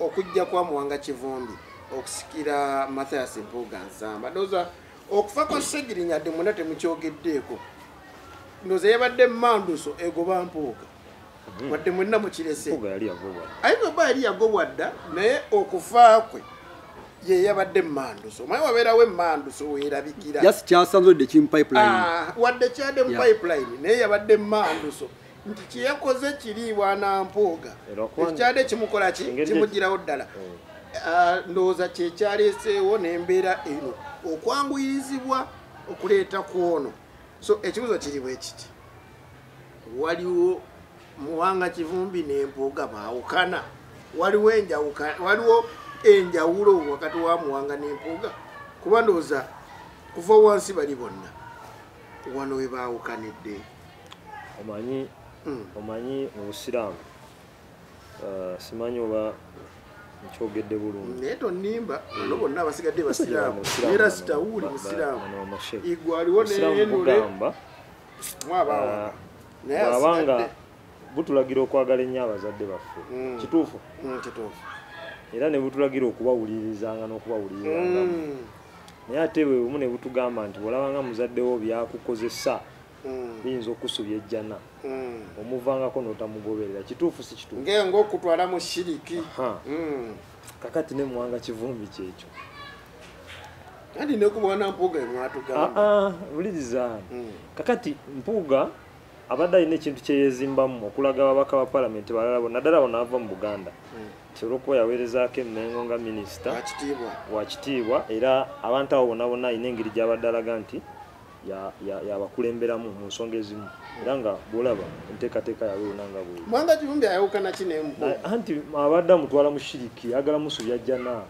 okujja kwa Muwanga Kivumbi okusikira Mathias Mpuuga Nsamba ndoza okufa kwa Segirinya de munate mukyogeddeeko ndoza yabadde Manduso egoba Mpuuga wadde mwenna mukirese Mpuuga yali agobwa ayizo ba yali agobwa dda naye okufa kwe ye yabadde Manduso maye wabeerawo Manduso weerabikira just kyasanzodde kim pipeline wadde kyadde mu pipeline naye yabadde Manduso nti kyeyakoze kiriibwa na Mpuuga ekyadde kimukola kimugirawo ddala ndowooza kyekyaleeseewo n'embeera eno okwanguyirizibwa okuleeta kwono so ekibuzo kiri bwe kiti waliwo Muwanga Kivumbi n'Empuuga baawukana waliwo enjawulo wakati wa Muwanga n'Empuuga kuba ndowooza kuva wansi bali bonna wano we baawukanidde omanyi mu Busiraamu simanyi oba nkyogedde bulungi naye tonnimba bano bonna abasigadde basiraamu era sitawuli musiraamu igwaliwo neyenule mwabaawa naye abanga butulagira okwagala ennyo abazadde baffe kituufu era ne butulagira okubawulirizanga n'okubawulirizanga naye ate bwe bumu ne butugamba nti bw'olabanga muzaddewo byakukozesa biyinza okusubya ejjana omuvangako n'otamugoberera kituufu si kituufu ng'okutwala mu shiriki kakati ne Muwanga Kivumbi kyekyo kandi ne ku Mwana Mpuuga mwatugamba wuliriza kakati Mpuuga abadde alina ekintu kyeyezimbamu okulaga ababaka ba palamenti balala bonna ddala bona ava mu Buganda olwokuba yaweerezaako Emmengo nga minisita wa kitiibwa era abantu abo bonna bonna alina engeri gy'abadde alaga nti yabakulemberamu mu nsonga ezimu era nga bw'olaba enteekateeka yawe yonna bwe Muwanga Kivumbi ayawukana ki n'Empuuga anti abadde amutwala mu shiriki ayagala musubya jjana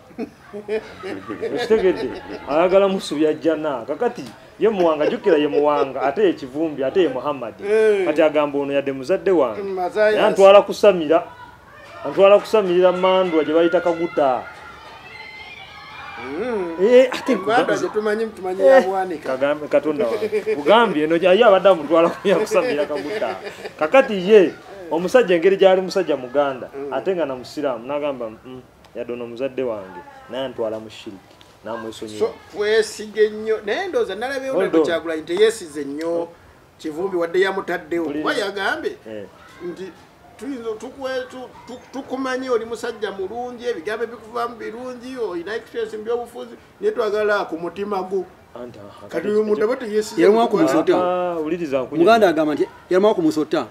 ekitegedde ayagala musubya jjana kakati ye Muwanga jjukira ye Muwanga ate ye Kivumbi ate ye Muhammad kati agamba ono yadde muzadde wange naye antwala kusamirira Mandwa gye bayita Kaguta ate tumanyi yabwanika Katonda wange ugambye eno ye abadde amutwala kusamirira Kaguta kakati ye omusajja engeri gyali musajja Muganda ate nga na Musiraamu n'agamba yadde ono muzadde wange naye antwala mu shiriki namwesonyiwa weesige nnyo naye ndowooza nalabyewo ne Kyagulanyi teyeesize nnyo Kivumbi wadde yamutaddewo kuba yagambe nti tukumanyi oli musajja mulungi ebigambo bikuvaamu birungi olina experience mu byobufuzi naye twagala ku mutima gwo kati uyu muntu aba teyeesize yalumwa kumusota Muganda agamba nti yalumwa kumusota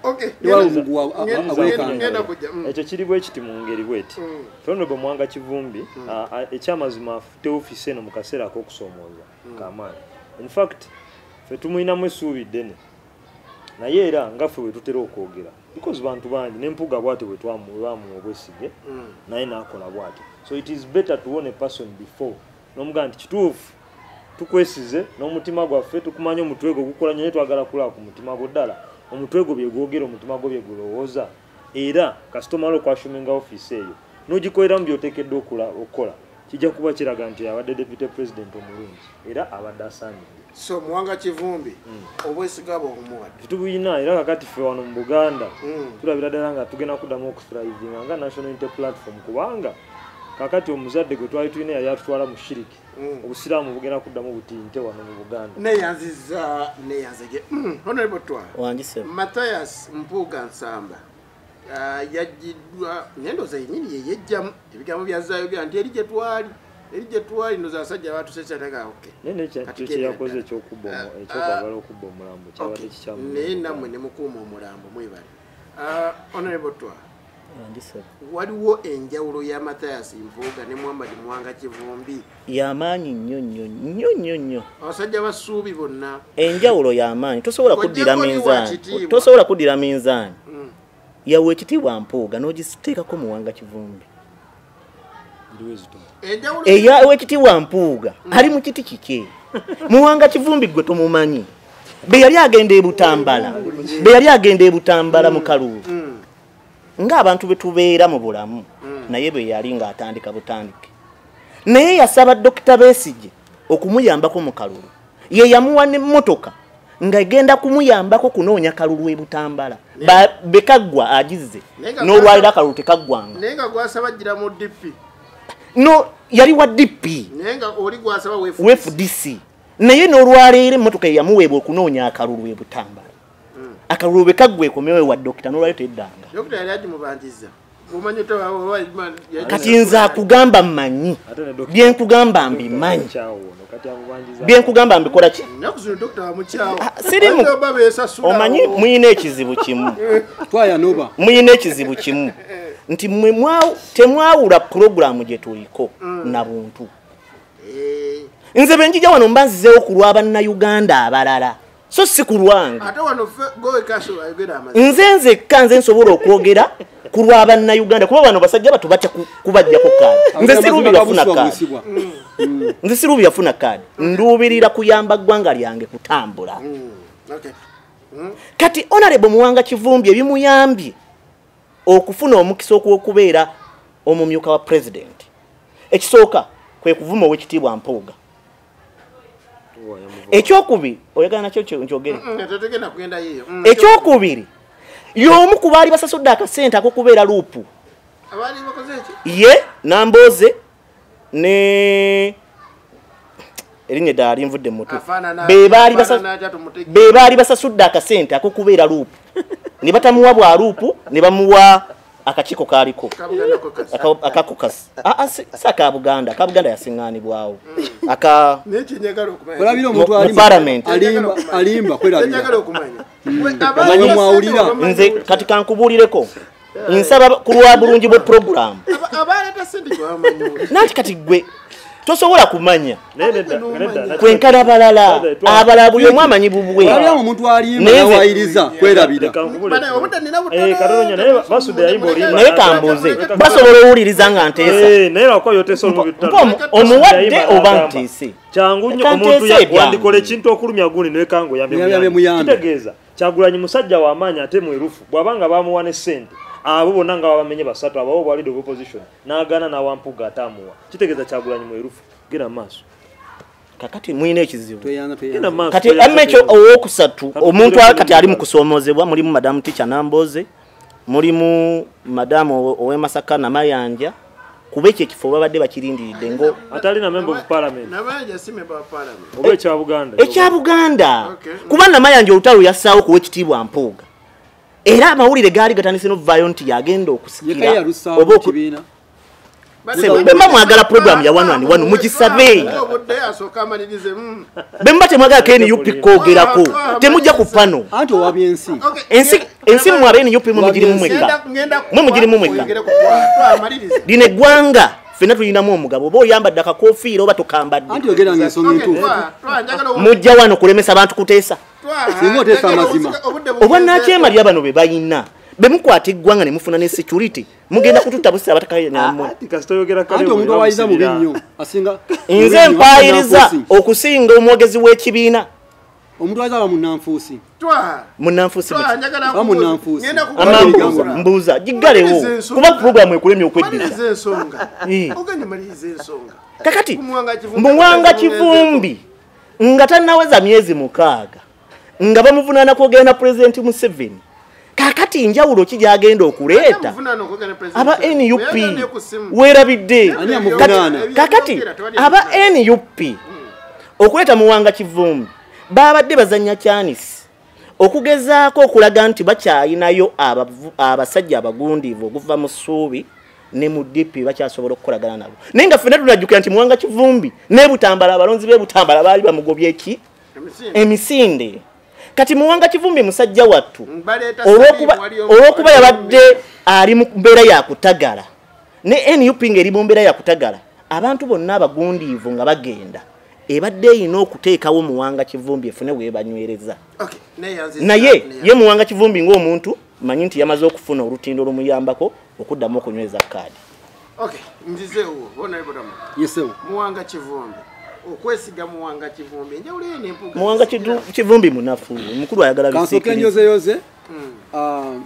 ekyo kiri bwe kiti mu ngeri bweti Honorable Muwanga Kivumbi ekyamazima afute ofiisi eno mu kaseera ak'okusoomooza kamaanyi in fact ffe tumuyinamu essuubi ddene naye era ngaffe bwe tutera okwogera because bantu bangi n'Empuuga bw'atyo bwe twamuwa obwesige naye n'akola bw'atyo so it is better to own a person before n'omugamba nti kituufu tukwesize n'omutima gwaffe tukumanya omutwe gwo gukola nnyo naye twagala kulaba ku mutima gwo ddala omutwe gwo bye gwogera omutima gwo bye gulowooza era kasita omala okwashuminga ofiisi eyo n'ogikoleramu by'oteekeddwa okukola kijja kuba kiraga nti abadde deputy president omulungi era abadde asaanidde so Muwanga Kivumbi obwesiga bw'omuwadde tetubuyina era kakati ffe wano mu Buganda tulabira ddala nga tugenda kuddamu okuthriving nga national unity platform kubanga kakati omuzadde gwe twali tulina yali atutwala mu shiriki obusiraamu bugenda kuddamu butinte wano mu Buganda neyanzige Honorable Mathias Mpuuga Nsamba yajjiddwa nyendoza yenyini yeyejjamu ebigambo byazaayo bya nti eri gye twali ndoza abasajja batusesataka nene kyeyakoze ekyokwagala okubba omulambo kyabadde kikyamu naye nammwe ne mukuuma omulambo mwebale Honorable waliwo enjawulo ya Mathias Mpuuga ne Muwanga Kivumbi y'amaanyi nnyo abasajja basuubi bonna enjawulo y'amaanyi tosobola kuddira minzaani yawe ekitiibwa Mpuuga n'ogiteekako Muwanga Kivumbi eyawe ekitiibwa Mpuuga ali mu kiti kike Muwanga Kivumbi gwe tumumanyi be yali agenda e Butambala mu Kalulu ng'abantu be tubeera mu bulamu naye bwe yali ng'atandika butandike naye yasaba Dr. Besigye okumuyambako mu Kalulu ye yamuwa n'emmotoka nga egenda kumuyambako kunoonya kalulu e Butambala bekagwa agize n'olwalira akalulu tekaggwanga naye nga gwasaba gira mu DP no yali wa DP naye nga oli gwasaba FDC naye n'olwaleero emmotoka yamuweebwa okunoonya akalulu e Butambala akalulu bekaggwa ekomewe wa dokita n'olwaliro teddanga dokita yali agimubanjiza kati nze akugamba mmanyi byenkugamba mbimanyi byenkugamba mbikola ki sirimu omanyi muyina ekizibu kimu muyina ekizibu kimu nti temwawula puroguramu gye tuliko na buntu nze benjija wano mbanzizeewo ku lwa bannayuganda abalala so si ku lwange nze nsobola okwogera ku lwa bannayuganda kuba bano basajja batu batya kubajjako kaadi nze siruubi yafuna kaadi nduubirira kuyamba ggwanga lyange kutambula kati Honorable Muwanga Kivumbi ebimuyambye okufuna omukisa okubeera omumyuka wa president ekisooka kwe kuvuma ow'ekitiibwa Mpuuga ekyokubiri oyagala nakyo nkyogere ekyokubiri y'omu ku baali basasudde akasente ak'okubeera luupu ye Nambooze ne erinnya eddala linvudde mu mutwe be baali basasudde akasente ak'okubeera luupu ne batamuwa bwa luupu ne bamuwa akakiiko kaaliko akakokasi saka Buganda yasiŋŋaanibwawo mu parliament alimba kwerabira nze kati kankubuulireko nsaba ku lwa bulungi bwe program nanti kati gwe tosobola kumanya kwenkana abalala buli omu amanyi bubwe naye kambuuze basobola owuliriza nga nteesa omuwadde oba nteese kyangu nnyo omuntu wandikola ekintu okulumya gundi newekango yamekitegeeza Kyagulanyi musajja w'amaanyi ate mwerufu bw'abanga bamuwa ne ssente abo bonna nga babamenye basatu abawo bwalidde opposition n'agaana n'awampuga atamuwa kitegeeza Kyagulanyi mwerufu gera maaso kakati mwine ekizibu kati amekyo owokusatu omuntu kati ali mu kusoomozebwa mulimu madamu Teacher Nambooze mulimu madamu owe Masaka na Mayanja kuba ekifo babadde bakirindiridde ngo atali na member of parliament Namayanja si member of parliament oba ekya Buganda kuba Namayanja olutalo yassaawo kuwa ekitiibwa Mpuuga era amawulire gaali gatandise n'ovaayo nti yagenda okusikira oba bemba mwagala program ya wano mugisabe bemba temwagala KNUP koogerako temujja ku pano anti owabya ensi mwabe NUP mumugirimu mweka lino eggwanga ffenna tulinamu omugabo oba oyambadde akakoofiira oba tokambadde anti ogeranga ensonga entuufu mujja wano kulemesa abantu kuteesa singa oteesa amazima obwannakyemalira bano be balina bemukwata eggwanga ne mufuna ne security mugenda kututabusa abatakayanyamwe anti omuntu awayiza mubi nnyo asinga nze mpayiriza okusinga omwogezi w'ekibiina omuntu awayiza aba munnanfuusi mbuuza giggalewo kuba puroguramu ekulemye okweddiza kakati Muwanga Kivumbi nga tannaweza myezi 6 nga bamuvunaana kwogera President Museveni kakati njawulo ki gyagenda okuleeta aba NUP weerabidde kakati aba NUP okuleeta Muwanga Kivumbi babadde bazanya kyanisi okugezaako okulaga nti bakyayinayo abasajja abagundiivu okuva mu ssuubi ne mu DP bakyasobola okukolagana nabo naye nga ffenna tunajjukira nti Muwanga Kivumbi ne Butambala abalonzi b'e Butambala baali bamugobye ki emisinde kati Muwanga Kivumbi musajja wattu olw'okuba yabadde ali mu mbeera ya kutagala ne NUP ng'eri mu mbeera ya kutagala abantu bonna abagundiivu nga bagenda ebadde erina okuteekawo Muwanga Kivumbi efune weebanywereza naye ye Muwanga Kivumbi ng'omuntu manyi nti yamaze okufuna olutindo olumuyambako okuddamu okunyweza kaadi Muwanga Kivumbi okwesiga Muwanga Kivumbi njawulo ye n'empuga Muwanga Kivumbi munafu mukulu ayagala kansoke nyozeyoze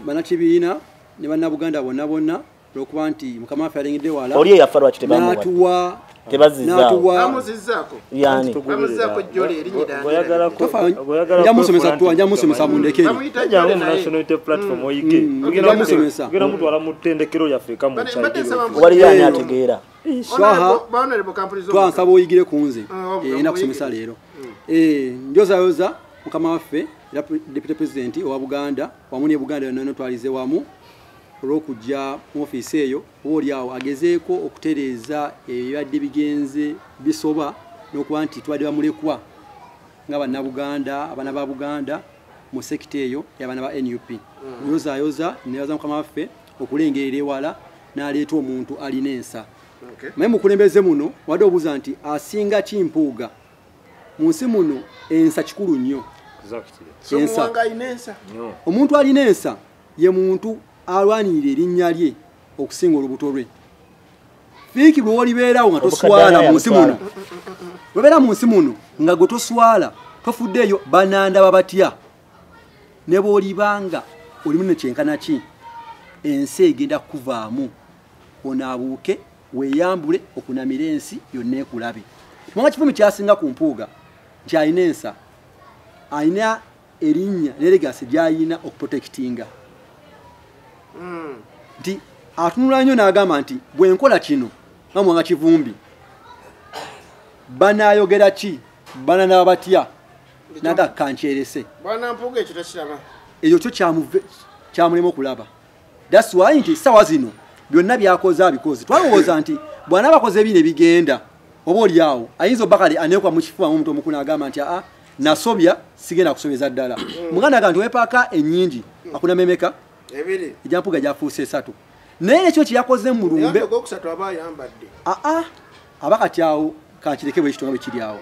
bannakibiina ne bannabuganda bonna olwokuba nti mukama waffe alengedde wala oli eyafa lwaki tebamuwa n'atuwa tebazizaawo amuzizzaako yani amuzizzaako jjole erinyira njamusomesa mundekeri jamu national unity platform oyige ogera mutwala mu ttendekero lyaffe wali yani ategeera swaha twansaba oyigire ku nze ina kusomesa leero njozayoza mukama waffe deputy president owa Buganda wamu ne Buganda yonna twalize wamu olw'okujja mu ofiisi eyo oli awo agezeeko okutereeza ebibadde bigenze bisoba n'okuba nti twadde bamulekwa nga bannabuganda abaana ba Buganda mu sekita eyo y'abaana ba NUP yozayoza nebaza mukama waffe okulengerera ewala n'aleeta omuntu alina ensa naye mukulembeze muno wadde obuuza nti asinga kimpuuga mu nsi muno ensa kikulu nnyo omuntu alina ensa ye muntu alwanirira erinnya lye okusinga olubuto lwe fiiki lwe olibeerawo nga toswala mu nsi muno webeera mu nsi muno nga gwe toswala tofuddeeyo banandaba batya ne bw'olibanga olimu ne kyenkana ki ensi egenda kukuvaamu onaabuuke weeyambule okunamira ensi yonna ekulabe kubanga kifumi kyasinga ku mpuuga nti alina ensa alina erinnya ne legasi gy'alina okuprotectinga nti atunula nnyo n'agamba nti bwe nkola kino nga Muwanga Kivumbi banaayogera ki bananaba batya naga kankyerese bwana mpuuga ekyo takiraba ekyo kyo kyamulema okulaba that's why nti sawa zino byonna byakoze abikoze twalowooza nti bwana bakoze ebine bigenda oba oli awo ayinza obakale aneekwa mu kifuba omuntu omukulu n'agamba nti nasobya sigenda kusobeza ddala muganda aga nti wepaaka ennyingi akunamemeka ebiri ejampuga gyafuuse 3 naye ekyo kyeyakoze mu lumbe abakati awo kankireke bwe kitonga bwe kiri awo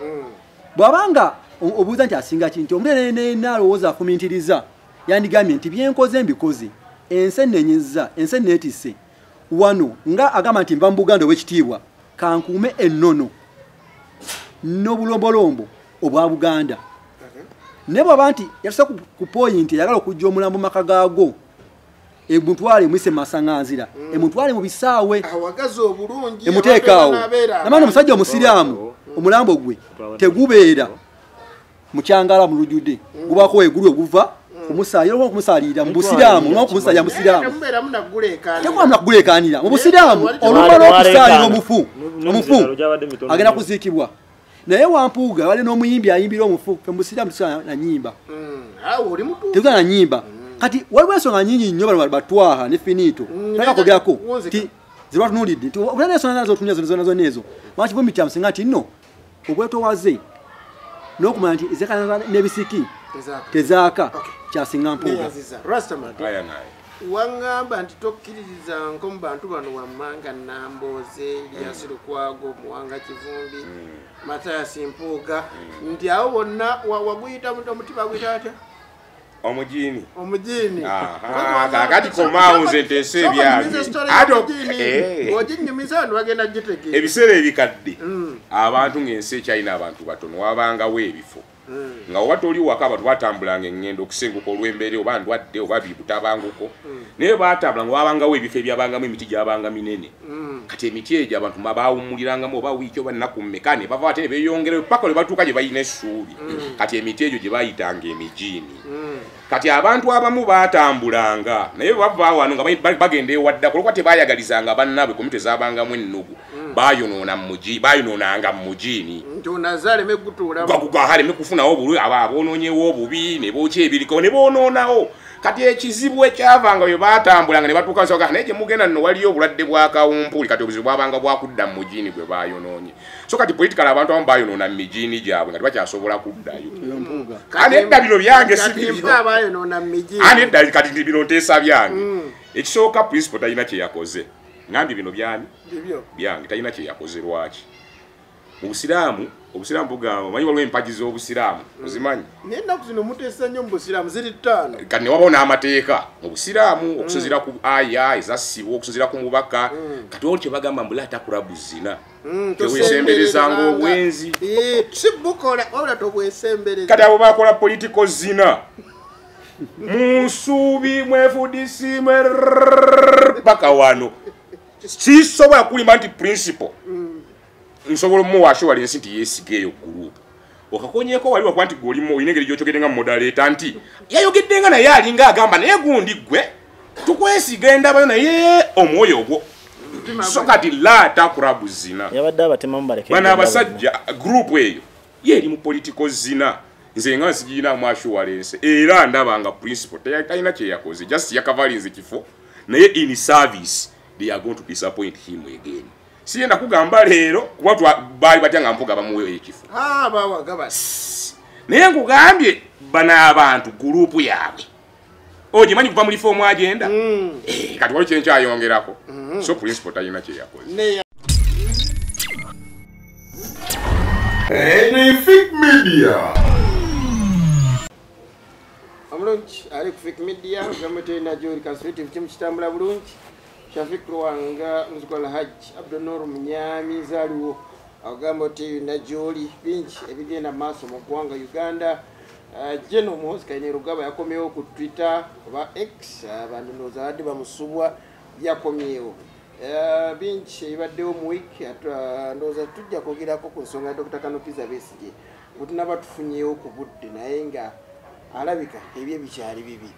bw'abanga obuuza nti asinga kinti omuntu naalowooza afumintiriza yandigambye nti byenkoze mbikoze ensi nenyeza ensi neetisse wano nga agamba nti nva mu Buganda obw'ekitiibwa kankuume ennono n'obulombolombo obwa Buganda ne bw'aba nti yatuuse ku poyinti eyagala okujja omulambo maka gaago emutwale mwise masanganzira emutwale mu bisaawe awagaza obulungi emuteekaawo namani omusajja omusiraamu omulambo gwe tegubeera mu kyangala mu lujjudde gubako egulu oguva kumusaalira mu busiraamu n'okumusaalira mu busiraamu tekwamu nakuguleekaanira mu busiraamu olumala okusaalira omufu agenda kuziikibwa naye wampuuga wali n'omuyimbi ayimbira omufu mu busiraamu tusaa na nyimba tetusaa na nyimba kati waliwo ensonga nyingi nnyo bano batwaha ne finito takakogerako ti zebatunuulidde nti obulana ensonga nazo otunya zonna ezo Muwanga Kivumbi kyamusinga nti nno obwetowaze n'okumanya nti ezekana n'ebisiki tezaaka kyasinga mpuuga wangamba nti tokkiririzanko mu bantu bano wammanga Nambooze Elias Lukwago Muwanga Kivumbi Mathias Mpuuga nti awo bonna waguyita omutima gwita atya omujini kakati komaawo nze nteesa ebyange oginyumiza wano bagenda gitegeera ebiseera ebikadde abantu ng'ensi ekyalina abantu batono wabangawo ebifo nga oba toli waka abantu batambulanga engendo okusenguka olw'embeera oba ndwadde oba bibutabanguko naye batambula nga wabangawo ebifo ebyabangamu emiti gyabanga minene kati emiti egyo abantu mabawumulirangamu oba wiiki oba nnaku mmeka ne bava ate ne beeyongerayo paka lwe batuuka gye balina essuubi kati emiti egyo gye bayitanga emijiini kati abantu abamu batambulanga naye bava wano nga bagenda ewaddako olwokuba tebayagalizanga bannaabwe komite zabangamu ennugu bayonoonanga mu mujiini haleme kufunawo obulwe abonoonyewo obubi ne bookya ebiriko ne boonoonawo kati ekizibu ekyavanga bwe batambulanga ne batuuka nsoga naye gye mugenda nno waliyo obulwadde bwa kawumpuli kati obuzibu bwabanga bwakudda mu mujiini gwe bayonoonye so kati politikali abantu abamu bayonoona mu mijiini gyabwe nga tebakyasobola kuddayo anedda bino byange anedda kati bino nteesa byange ekisooka principal talina kyeyakoze ngambye bino byange talina kyeyakoze lwaki mu busiraamu bugamba omanyi waliwo empagi z'obusiraamu ozimanyi naye ennaku zino muteesa nnyo mu busiraamu ziri 5 kati ne wabawo n'amateeka mu busiraamu okusinziira ku aya ezassibwa okusinziira ku mubaka kati olwo kyebagamba mbula atakulabu zina teweesemberezanga obwenzi sibukola wabula tobwesembereza kati abo bakola political zina mu nsuubi mwefudisi paka wano kisobola kulima nti principle nsobola mu assurance nti yesigeyo group okakonyeko wali wakwanti golimo inengeri gyochogedenga moderator nti yayogeddenga naye alinga agamba naye gundi gwe tukwesiga bayo naye omwoyo ogwo so kati lata kurabu zina yabadde abatema mubaleke bana abasajja group eyo yeri mu political zina nze nga sijina mu assurance era ndabanga principle tayina kye yakoze just yakavalinze kifo naye in service they are going to disappoint him again. Siyenda kugamba leero kuba bali batanga mpuga bamuwe ekifo. Bawa gabasi. Naye nkugambye bana abantu group yaabwe. Ojimanyi kuva muri form agenda? Kati wali kyencha ayongerako. So principle tayina kye yakoze. Fake Media. Amulungi ali ku Fake Media gamete na Joel Consultative team kitambula bulungi. Shafik Rwanga Mzikola Haji Abdonor Mnyami zaliwo agamba ti na Joli bingi ebigenda maso mu gwanga Uganda. Jeno Muhozi Kaine Rugaba yakomyewo ku Twitter oba X abantu nozadi bamusubwa yakomyewo. Bingi ibaddewo mu week ndoza tujja kogerako ku nsonga Dr. Kanopiza Besigye kuti nabatufunyewo ku budde naye nga alabika ebye bikyali bibi.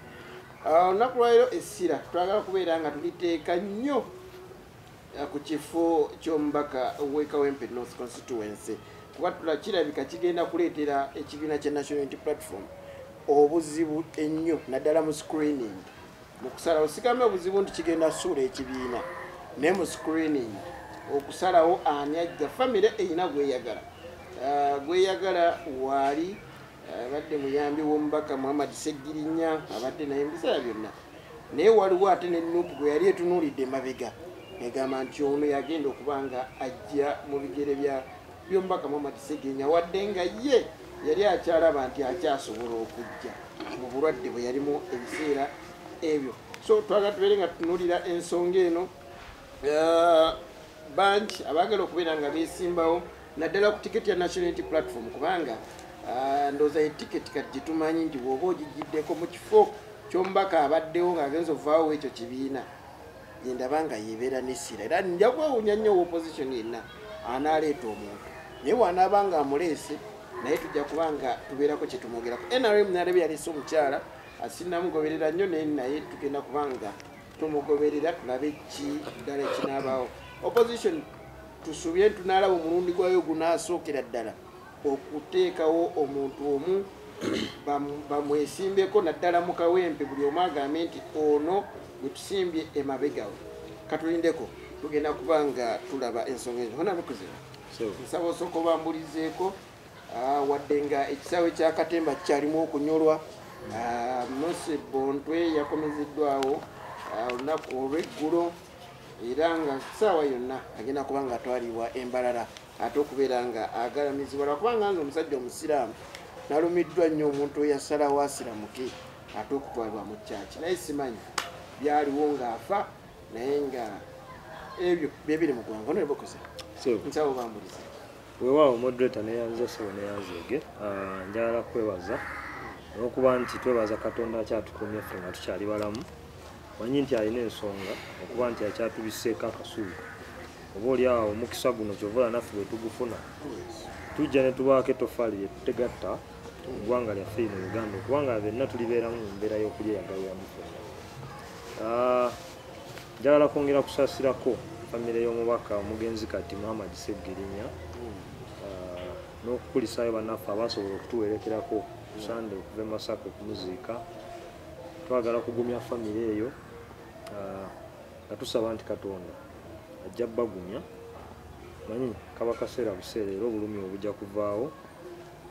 Nakulwayo essira twagala kubeera nga tuliteeka nnyo ku kifo ky'omubaka w'Ekawempe North Constituency kuba tulakirabika kigenda kuleetera ekibiina kya National Unity Platform obuzibu ennyo naddala mu screening mu kusalawo sigamba obuzibu nti kigenda suula ekibiina naye mu screening okusalawo ani ajja famire eyina gweyagala waali abadde muyambi w'omubaka Muhammad Segirinya abadde naye mbisala byonna naye waliwo ate ne Nuupu gwe yali etunuulidde emabega negamba nti ono yagenda okubanga ajja mu bigere by'omubaka Muhammad Segirinya wadde nga ye yali akyalaba nti akyasobola okujja mu bulwadde bwe yalimu ebiseera ebyo. So twagala tubeere nga tutunuulira ensonga eno bangi abaagala okubeera nga beesimbawo naddala ku tiketi ya National Unity Platform kubanga ndoza etiketi kati gitumanyi nti bwoba ogigiddeko mu kifo ky'omubaka abaddewo ng'agenza ovaawo ekyo kibiina yendaba nga yeebeera n'essira era nja kwewuunya nnyo opposition yenna anaaleeta omuntu naye wanaaba nga amuleese naye tujja kuba nga tubeerako kye tumwogerako. NRM nalebe yaleese omukyala asinnamugoberera nnyo naye tugenda kuba nga tumugoberera tulabe ki ddala ekinaabaawo. Opposition tusubye tunaalaba omulundi gwayo gunaasookera ddala okuteekawo omuntu omu bamwesimbeko naddala mu Kawempe buli omu agambe nti ono gwe tusimbye emabegawe. Katulindeko tugenda kuba nga tulaba ensonga ezo. Hona bikuzira nsaba osooka obambulizeeko wadde nga ekisaawe kya Katemba kikyalimu okunyolwa. Mose Bontwe yakomezeddwawo olunaku olw'eggulo era nga ssaawa yonna agenda kuba nga atwalibwa Embalala ate okubeera nga agalamizibwa lwakubanga nze omusajja omusiraamu nalumiddwa nnyo omuntu eyasalawo asiramuke ate okutwalibwa mu kyaki naye simanyi byaliwo ng'afa naye nga ebyo byebiri mu ggwanga ono ebokoze nsaba obambulize weewaawo moderator neyanze sebo neyanzeege njagala kwebaza olwokuba nti twebaza Katonda akyatukumye ffe nga tukyali balamu manyi nti alina ensonga okuba nti akyatubiseeko akasuubi oba oli awo omukisa guno kyovola naffe bwe tugufuna tujja ne tubaako etoffaali lye tutegatta mu ggwanga lyaffe lino Uganda okubanga benna tulibeeramu mu mbeera y'okulyeyagaliramu ffenna. Njagala kwongera kusaasirako famire y'omubaka omugenzi kati Muhammad Segirinya n'okukulisaayo bannaffe abasobola okutuwerekerako Sande okuva e Masaka okumuziika. Twagala kugumya famire eyo nga tusaba nti Katonda ajja bagumya manyi kaba kaseera buseera era obulumi obujja kuvaawo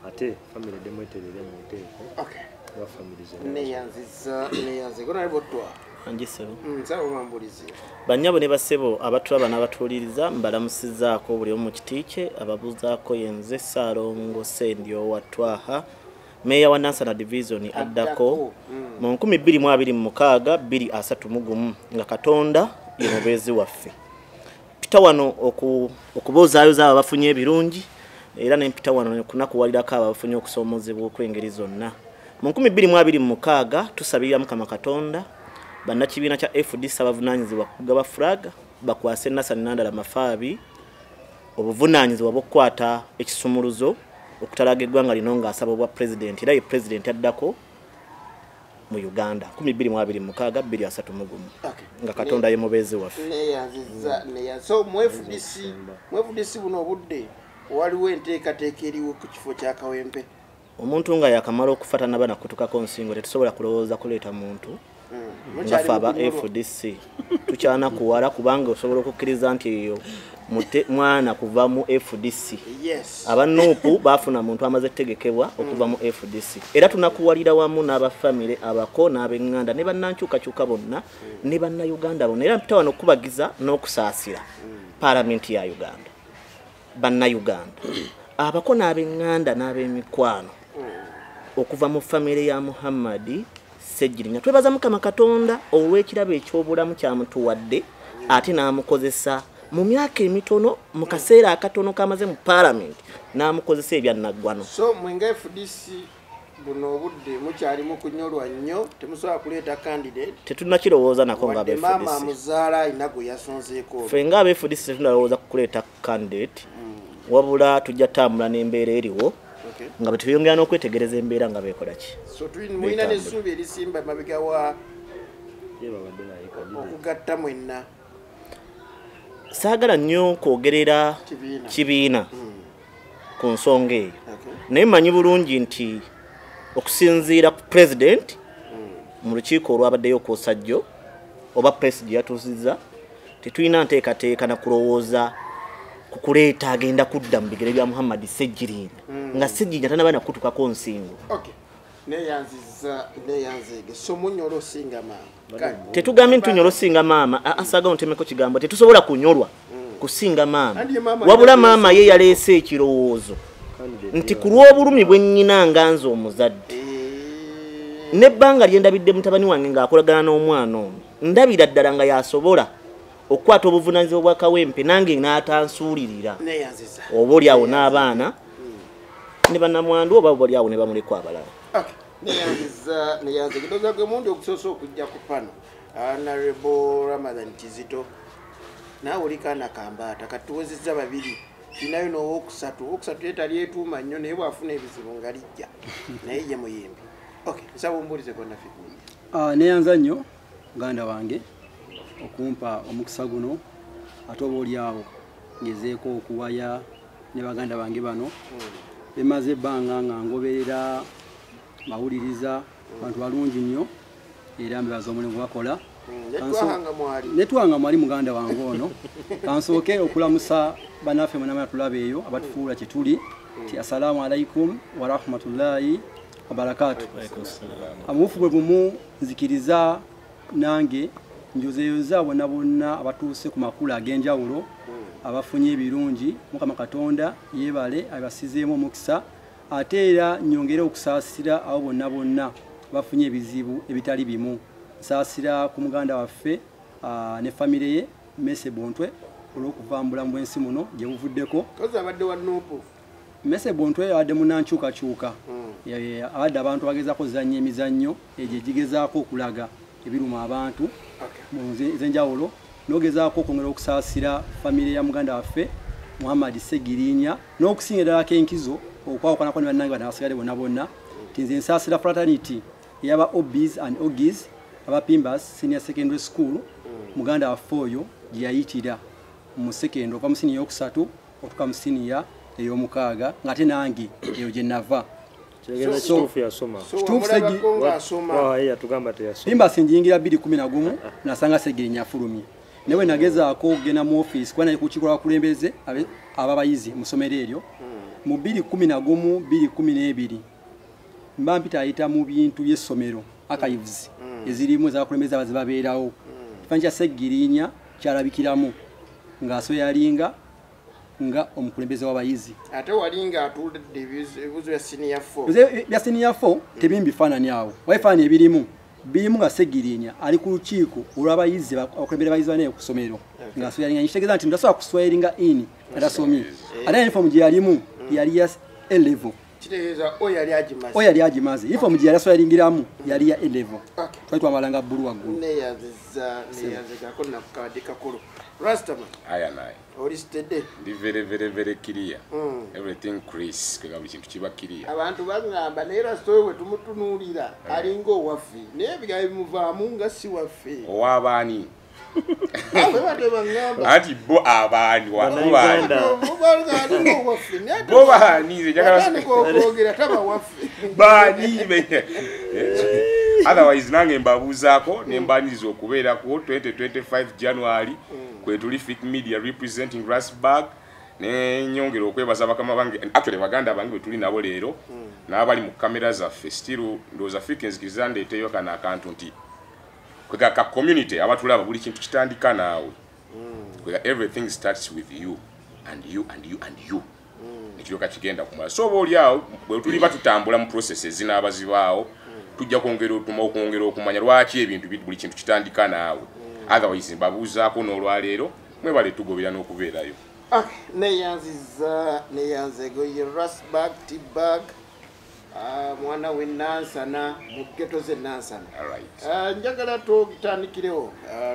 ate famire demweterere mu nteeko wa famire bannyabo ne basebo abatulaba n'abatuuliriza mbalamusizaako buli omu kiti kye ababuuzaako yenze Ssaalongo Sendyo wa Twaha meya wa Nansana Division addako mu 2026 231 nga Katonda ye mubeezi waffe. Mpita wano okubozaayo z'abo bafunye ebirungi era ne mpita wano kunakuwalirako abo bafunye okusoomozebwa okw'engeri zonna. Mu 2026 tusabira Mukama Katonda bannakibiina kya FDC abavunaanyizibwa kugaba flag bakwase Nansana Nandala Mafaabi obuvunaanyizibwa bw'okukwata ekisumuluzo okutalaga eggwanga lino ng'asaba obwa pulezidenti era ye pulezidenti addako mu Uganda 2026 2031 nga Katonda ye mubeezi waffe. So mu FDC buno obudde waliwo enteekateeka eriwo ku kifo kya Kawempe. Omuntu nga yakamala okufatana bana kutukako nsingo tetusobola kulowooza kuleeta muntu nga ffe aba FDC tukyana kuwala kubanga osobola okukkiriza nti eyo mwana kuva mu FDC. Abanuupu baafuna muntu amaze tegekebwa okuva mu FDC era tunakuwalira wamu n'abafamile abako n'ab'eŋŋanda ne bannankyukakyuka bonna ne bannayuganda bonna era mpita wano okubagiza n'okusaasira paalamenti ya Uganda bannayuganda abako n'ab'eŋŋanda n'ab'emikwano okuva mu famire ya Muhammad Ssegirinya. Twebaza Mukama Katonda olw'ekirabo eky'obulamu kyamutuwadde ate n'amukozesa mu myaka emitono mu kaseera akatono kamaze mu parliament n'amukozesa ebyannaggwano. So mwenga FDC buno obudde mukyalimu kunyolwa nnyo temusobola kuleeta candidate tetunakirowooza nako nga FDC mama amuzaala alina gwe yasonzeeko ffe nga FDC tetunalowooza kuleeta candidate wabula tujja tambula n'embeera eriwo nga bwe tuyongera n'okwetegereza embeera nga beekola ki. So mulina n'essuubi erisimba mabega wa okugatta mwenna. Saagala nnyo kwogerera kibiina ku nsonga eyo naye mmanyi bulungi nti okusinziira ku pulezidenti mu lukiiko olwabaddeyo okwosajjo oba pulesi gye yatuuzizza tetulina nteekateeka na kulowooza ku kuleeta agenda kudda mu bigere bya Muhammad Ssegirinya nga Ssegirinya tanaba nakutukako nsingo. Neyanzege so munyolo singa maama tetugambye ntunyolo singa maama asaga ontemeko kigambo tetusobola kunyolwa kusinga maama wabula maama ye yaleese ekirowoozo nti ku lw'obulumi bwe nnyina nga nze omuzadde n'ebbanga lyendabidde mutabani wange ng'akolagana n'omwana ono ndabira ddala nga yasobola okukwata obuvunaanyizibwa bwa Kawempe nange n'atansuulirira oba oli awo n'abaana ne bannamwandu oba bali awo ne bamuleko abalala. Neyanze kidoza gwe mundi okusosa okujja ku pano Honorable Ramadan Kizito naawe olikana kambaata katuwezezza babiri kinayo n'owokusatu etali etuuma nnyo naye bwafuna ebizibu nga lijja naye ye muyimbi. Nsaba ombuulize konna ffe. Neyanza nnyo muganda wange okumpa omukisa guno ate oba oli awo ngezeeko okuwaya ne baganda bange bano bemaze ebbanga nga ngoberera mawuliriza bantu balungi nnyo era mbebaza omulimu gwakola netwanga mwali muganda wange ono kansooke okulamusa banaffe mwenamana tulaba eyo abatufuula kyetuli ti assalamu alaikum warahmatullahi wabarakatu. Amubufu bwe bumu nzikiriza nange njozeyoza bonna bonna abatuuse ku makulu ag'enjawulo abafunye ebirungi Mukama Katonda yeebale abasizeemu omukisa ate era nyongere okusaasira abo bonna bonna bafunye ebizibu ebitali bimu. Nsaasira ku muganda waffe ne famire ye Mese Bontwe olw'okuvambula mu bwensi muno gye buvuddeko. Abadde wa Nuupu Mese Bontwe abadde munankyukakyuka abadde abantu bagezako zanya emizannyo egyo egigezaako okulaga ebiruma abantu mu zenjawulo n'ogezaako okwongera okusaasira famire ya muganda waffe Muhammad Ssegirinya n'okusinga ddala kenkizo okwawukanako ne bannange bano abasigadde bonna bonna ti nze nsaasira fraternity ey'aba Obis and Ogis aba Pimbas Senior Secondary School muganda waffe oyo gye yayitira mu sekendo okuva mu siniya eyokusatu okutuuka mu siniya ey'omukaaga ng'ate nange eyo gye nava. Pimbas njiyingira 2011 nasanga Ssegirinya afulumye newe nagezaako okugenda mu office kuba naye ku kiiko lw'abakulembeze ababayizi mu ssomero eryo mu 2011 2012 mba mpita ayita mu bintu by'essomero archives ezirimu ez'abakulembeze abazi babeerawo ekifaananyi kya Ssegirinya kyalabikiramu ng'asobola yalinga nga omukulembeze w'abayizi ate walinga atulidde ebibuzo bya senior 4 bya senior 4 tebimbifaanani awo waifaani ebirimu nga Ssegirinya ali ku lukiiko olw'abayizi abakulembere abayizi bane ku ssomero ng'asobola yalinga nkitegeeza nti ndasobola kuswelinga ini atasomye ate uniform gye yalimu yali ya A level kitegeeza oyo yali agimaze ifo mugiye yaswalingiramu yali ya elevo twali twamalanga bbulu waggulu neyazekako nakukadi kakulu Rastaman aya naye oli steady ndi very clear everything Chris kwega buli kintu kiba clear abantu bagamba naye Rastaman we tumutunuulira alinga owaffe naye ebigambo bimuvaamu nga si waffe owabaani ati bo abaani wabaani otherwise nange mbabuuzaako ne mbaniriza okubeerako 2025 January kwe tuli Fit Media representing Rasburg ne nyongera okwebaza bakama bange actually baganda bange bwe tuli nabo leero n'abali mu kamera zaffe still ndowooza fikenzikiriza ndeeteyo kana akantu nti kwega ka community abatulaba buli kintu kitandika naawe kwega everything starts with you and you and you and you ekiryoka kigenda kumala so boli awo bwe tuli batutambula mu processes zinabazibaawo tujja kwongera okumanya lwaki ebintu buli kintu kitandika naawe otherwise mbabuuzaako n'olwaleero mwebale tugobera n'okubeerayo neyanzego ye Rasburg Tibag mwana we Nansana mu ghetto ze Nansana njagala tutandikirewo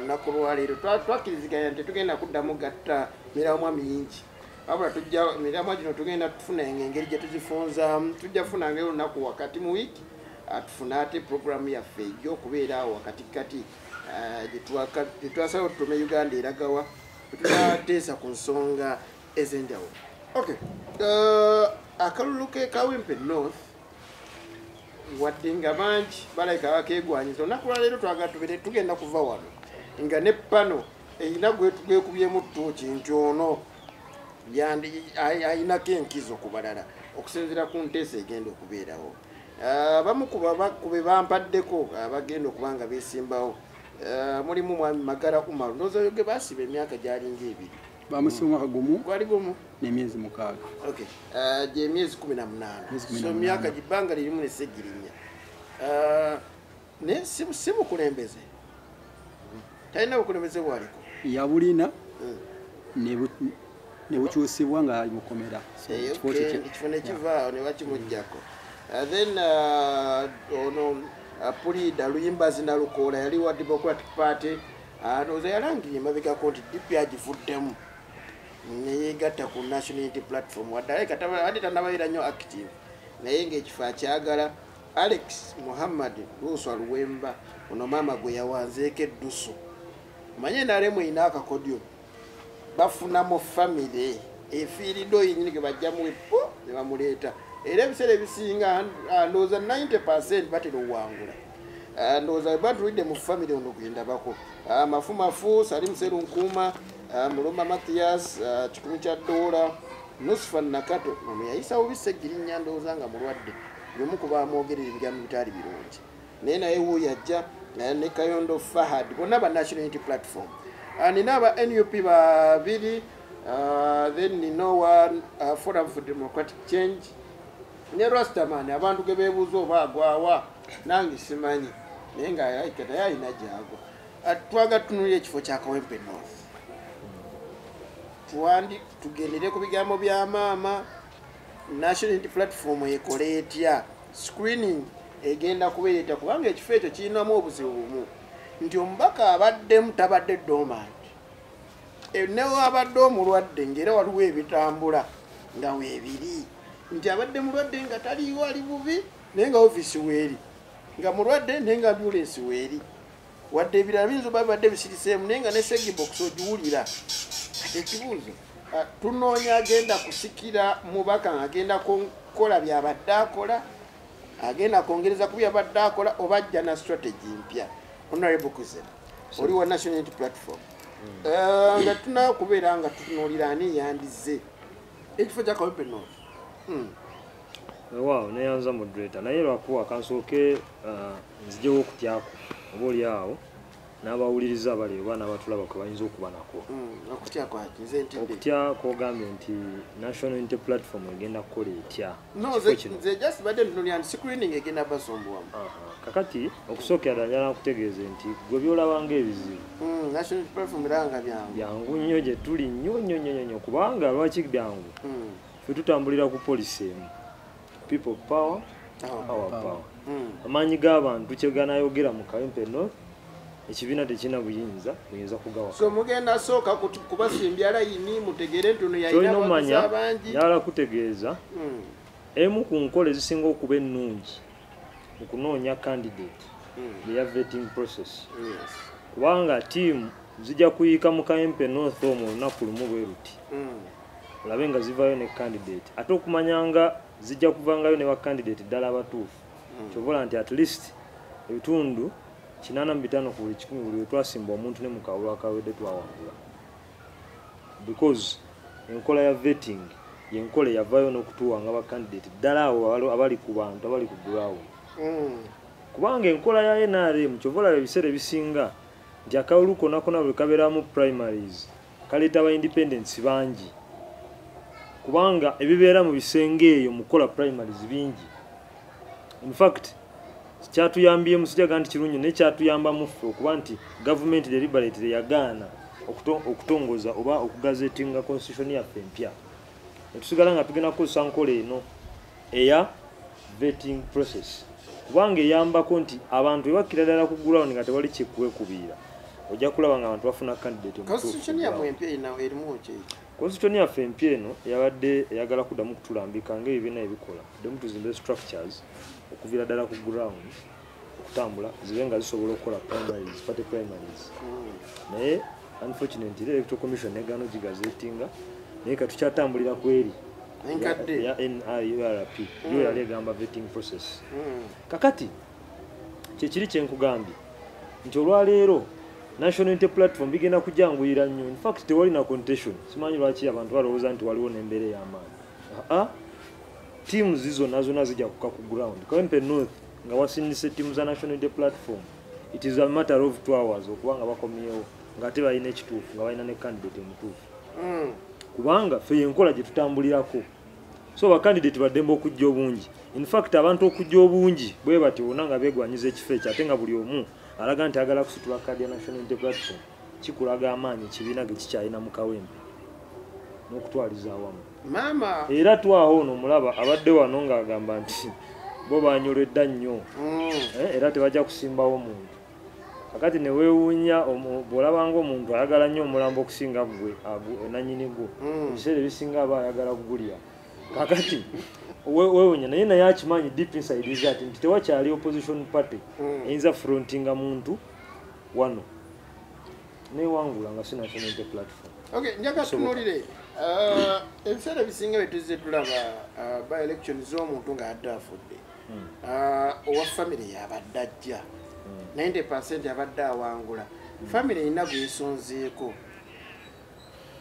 nakulwaliro twakiriziganya nti tugenda kuddamu gatta miramwa mingi abula tujja miramwa gino tugenda tufuna engeri gye tuzifunzaamu tujja kufuna ngeri olunaku wakati mu wiiki tufuna ate programu yaffe egy'okubeeraawo wakatikati gye twasaba tutume Uganda eragawa tunateesa ku nsonga ez'enjawulo akalulu ke Kawempe North wadde nga bangi balabika bakegwanyiza olunaku lwaleero twagala tubere tugenda kuva wano nga ne pano erina gwekubyemu ttuuki nkyono ayinako enkizo ku balala okusinziira ku nteesa egenda okubeerawo abamu ku be bampaddeko abagenda okuba nga beesimbawo mulimu mwami Magara Umaru ndowooza ge baasiba emyaka gyalinga ebiri bamusiba omwaka gumu gwali gumu n'emyezi 6 gye emyezi 18 so myaka gibbanga lirimu nesegirinya naye si bukulembeze talina bukulembeze bwaliko yabulina ne bukyusibwa nga ali mukomera ekifo nekivaawo ne bakimuggyako then ono Pulida Luyimbazi Nalukoola yali wa Democratic Party ndowooza yalangiye emabegako nti DP agivuddemu neyegatta ku National Unity Platform wadde tannababeera nnyo active naye ng'ekifo akyagala Alex Muhammad Luswa Luwemba ono maama gwe yawanzeeko eddusu manye nalemu erina akakodyo bafunamu famire efiiriddeo yennyini ge bajjamu epo ne bamuleeta era ebiseera ebisinga ndowooza 90% batera owangula ndowooza batulidde mu famire ono gwendabako mafumafu Salim Serunkuuma Mulumba Mathias kikumi kya Doola Nusfan Nakato ono yayisawo bisegirinya ndowooza nga mulwadde lumu kuba amwogerera ebigambo bitaali birungi naye naye wuuyo yajja ne Kayondo Fahad bonna ba National Unity Platform nina aba NUP babiri then nino wa Forum for Democratic Change ne Rastaman abantu ge beebuuza oba agwawa nange simanyi naye ng'alayika naye alina gyagwa twaga tutunulira ekifo kya Kawempe North tugendere ku bigambo bya maama National Unity Platform ekole etya screening egenda kubeereta kubanga ekifo ekyo kirinamu obuzibu bumu nti omubaka abaddemu tabadde dormant newabadde omulwadde ng'era waliwo ebitambula nga weebiri nti abadde mulwadde nga taliiwo ali bubi naye nga ofisi weeri nga mulwadde naye nga ambulance weeri wadde ebirala biyinza oba bibadde bisiriseemu naye nga ne segibox ogiwulira ate ekibuuzo tunoonya agenda kusikira mubaka ng'agenda kukola byabadde akola agenda kwongereza ku byabadde akola oba ajja na strategy mpya Honorable Kuzen oli wa National Unity Platform nga tunakubeera nga tutunuulira ani yandize ekifo kya Kawempe North waaw neyanza moderator naye lwakuwa kansooke nzijewo okutyako oba oli awo n'abawuliriza bali oba n'abatulaba kwe bayinza okuba nako okutya kwogambye nti National Unity Platform egenda kukola etya kakati okusookera ddala njala nakutegeeze nti gwe byolabanga ebizibu byangu nnyo gye tuli nnyo kubanga lwaki byangu ffe tutambulira ku polisi emu people power our power amanyi g'abantu kyeganayogera mu Kawempe North ekibiina tekina buyinza kugawa so mugenda sooka kubasimbya layini mutegere ntono yayina abangi yala kutegeeza emu ku nkola ezisinga okuba ennungi mu kunoonya candidate ya vetting process kubanga tiimu zijja kuyiika mu Kawempe North omwo olunaku lumu bwe ruti olabe nga zivayo ne candidate ate okumanyanga zijja kuvangayo ne ba candidate ddala abatuufu kyobola nti at least ebitundu 85 ku buli 100 buli twasimba omuntu ne mu kawulo akawedde twawangula because enkola ya vetting yenkola yavayo n'okutuwanga ba candidate ddala abo abali ku bantu abali ku ground kubanga enkola ya NRM kyobola ebiseera ebisinga nti akawulu konakona bwe kabeeramu primaries kaleeta aba independents bangi kubanga ebibeera mu bisenge eyo mukola primaries bingi in fact kyatuyambye musijaga nti kirungi ne kyatuyamba mufe okuba nti government deliberately yagaana okutongoza oba okugazetinga constitution yaffe empya netusigala nga tugenda kukozesa nkola eno eya vetting process kubanga eyambako nti abantu ebakkira ddala ku ground nga tewali kyekwekubiira ojja kulaba nga abantu bafuna candidate constitution yaffe empya erimu ki constitution yaffe empya eno yabadde eyagala kuddamu kutulambika ng'ebibiina ebikola tuddemu tuzimbe structures okuviira ddala ku ground okutambula zibe nga zisobola okukola primaries party primaries naye unfortunately electoral commission negano gigazetinga naye katukyatambulira ku eri ya NIRP yo yali egamba vetting process kakati kyekiri kyenkugambye nti olwaleero National Unity Platform bigenda kujanguyira nnyo in fact tewali na contention simanyi lwaki abantu balowooza nti waliwo n'embeera y'amaanyi teams zizo nazo zijja kuka ku ground Kawempe North nga wasinise teams za National Unity Platform it is a matter of 2 hours okubanga bakomyewo nga ate balina ekituufu nga balina ne candidate omutuufu kubanga fe yenkola gye tutambulirako so ba candidate baddembe okujja obungi in fact abantu okujja obungi bwe bati wonna nga beegwanyiza ekifo ekyo ate nga buli omu alaga nti agala kusitula kadi ya National Unity Platform kikulaga amaanyi ekibiina ge kikyalina mu Kawempe n'okutwaliza awamu mama era twaho ono mulaba abadde wano ng'agamba nti bo banyoledda nnyo era tebajja kusimbawo muntu akati ne weewuunya bw'olabanga omuntu ayagala nnyo omulambo okusinga gwe nannyini gwo ebiseera ebisinga aba ayagala kugulya kakati weewuunya naye akimanyi deep inside is that nti tewakyali opposition party eyinza frontinga muntu wano newangula nga si National Unity Platform. Okay, njaga tunulire ebiseera ebisinga bye tuzze tulaba by election z'omuntu ng'adde afudde owa family yabadde ajja 90% yabadde awangula family erina gwesonzeeko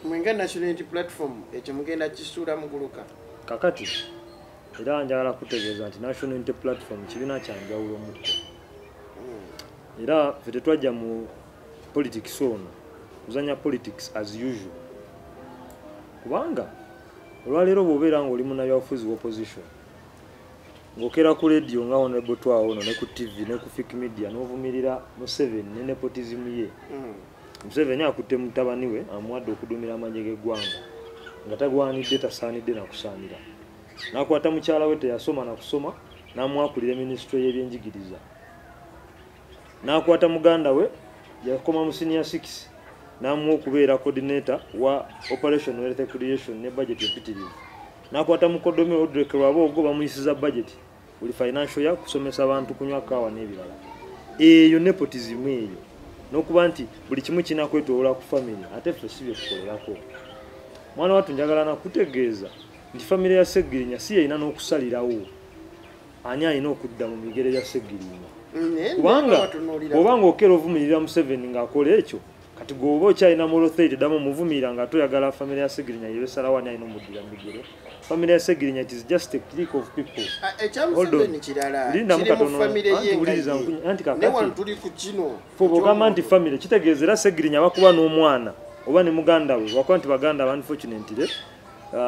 mwenga National Unity Platform ekyo mugenda kisuula muguluka kakati era njagala kutegeeza nti National Unity Platform kibiina kyanjawulo mutto era fe tetwajja mu politics ono kuzanya politics as usual kubanga olwaleero bw'obeera ng'oli munnabyabufuzi wa opposition ng'okera ku radio nga honorable twawo ne ku TV ne ku Fik Media n'ovumirira Museveni ne nepotism ye Museveni akutte mutabani we amuwadde okudumira amagye g'eggwanga nga tagwanidde tasaanidde nakusaanira n'akwata mukyala we teyasoma nakusoma n'amwakulira ministry y'ebyenjigiriza n'akwata muganda we yakoma mu senior 6 n'amuwa okubeera coordinator wa operation health creation ne budget empitirivu n'akwata mukoddomi Odrek Lwabogo bamuyisiza budget buli financial ya kusomesa abantu kunywa kawa n'ebirala eyo nepotism eyo n'okuba nti buli kimu kinakwetoola ku family ate ffe si bye tukolerako mwana wattu njagala nakutegeeza nti family ya Segirinya si yeyina n'okusalirawo ani alina okudda mu migere ya Segirinya kubanga obanga okera ovumirira Museveni ng'akola ekyo kati gwoba okyalina moral authority ddamu omuvumirira nga toyagala family ya Segirinya yebesalawo ani alina omuddira migere family ya Segirinya it is just a clique of people ekyamuseveni kirala kiri mu family yenga anti kakati ne wano tuli ku kino fobogamba nti family kitegeezera Segirinya bakuba n'omwana oba ne muganda we wakuba nti baganda ba unfortunately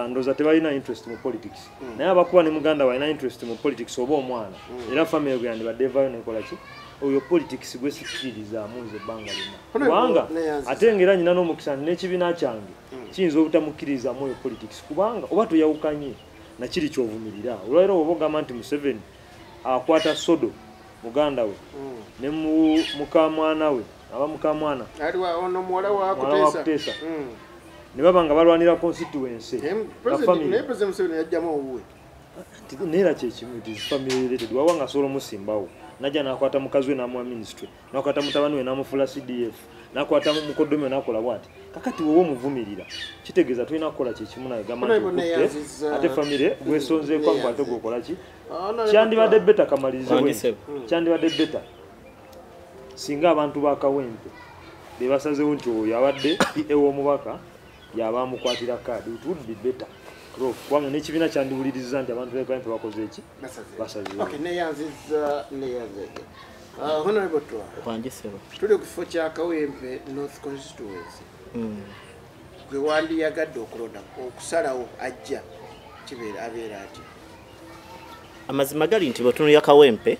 ndoza tebalina interest mu politics naye abakuba ne muganda balina interest mu politics oba omwana era family gwe yandibadde evayo nekola ki oyo politics gwe sikiriza amuze ebbanga lina kubanga ate ngera nyina n'omukisa n'ekibiina kyange kiyinza obutamukiriza mu oyo politics kubanga oba tuyawukanye nakiri kyovumirira olwaleero oba ogamba nti Museveni akwata sodo muganda we ne mukamwana we aba mukamwana aliwa ono muwala wa Kuteesa ne baba nga balwanira constituency president Museveni yajjamu owuwe nera kyekimu it is family related wawanga solo musimbawo najja nakwata mukazi we namuwa ministry nakwata mutabani we namufula CDF nakwata mukoddomi nakola bwati kakati wowe omuvumirira kitegeeza tulina kukola kyekimu naye gamba ate family gwesonze kwangu ate gwokola ki kyandibadde beta kamalirize we kyandibadde beta singa abantu bakawempe bebasazewo nti oyo abadde ew'omubaka yabamukwatira kaadi it would be better kubanga n'ekibiina kyandiwuliriza nti abantu bekawempe bakoze eki basazewo Honorable Twa tuli ku kifo kya Kawempe North Constituency gwe wandiyagadde okulonda okusalawo ajja kibeera abeera ati amazima gali nti bwetunuya Kawempe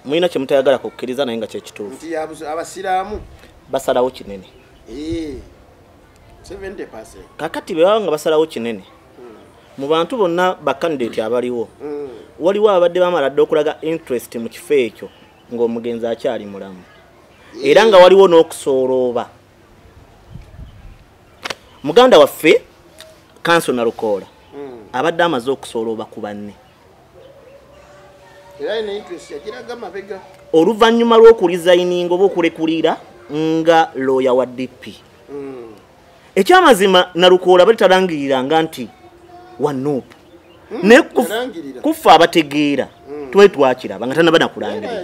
mwina kye mutayagala kukkiriza naye nga kyekituufu nti abasiraamu basalawo kinene 70%. kakati bwe nga basalawo kinene mu bantu bonna bakandidate abaliwo waliwo abadde bamaladde okulaga interest mu kifo ekyo ng'omugenzi akyali mulamu era nga waliwo n'okusoolooba muganda waffe kanso Narukoola abadde amaze okusoolooba ku banne oluvannyuma lw'okulizayininga oba okulekulira nga looya wa DP ekyamazima Narukoola bali talangiriranga nti wanuupu ne kufa abategeera tuwe twakiraba nga tanaba nakulangirira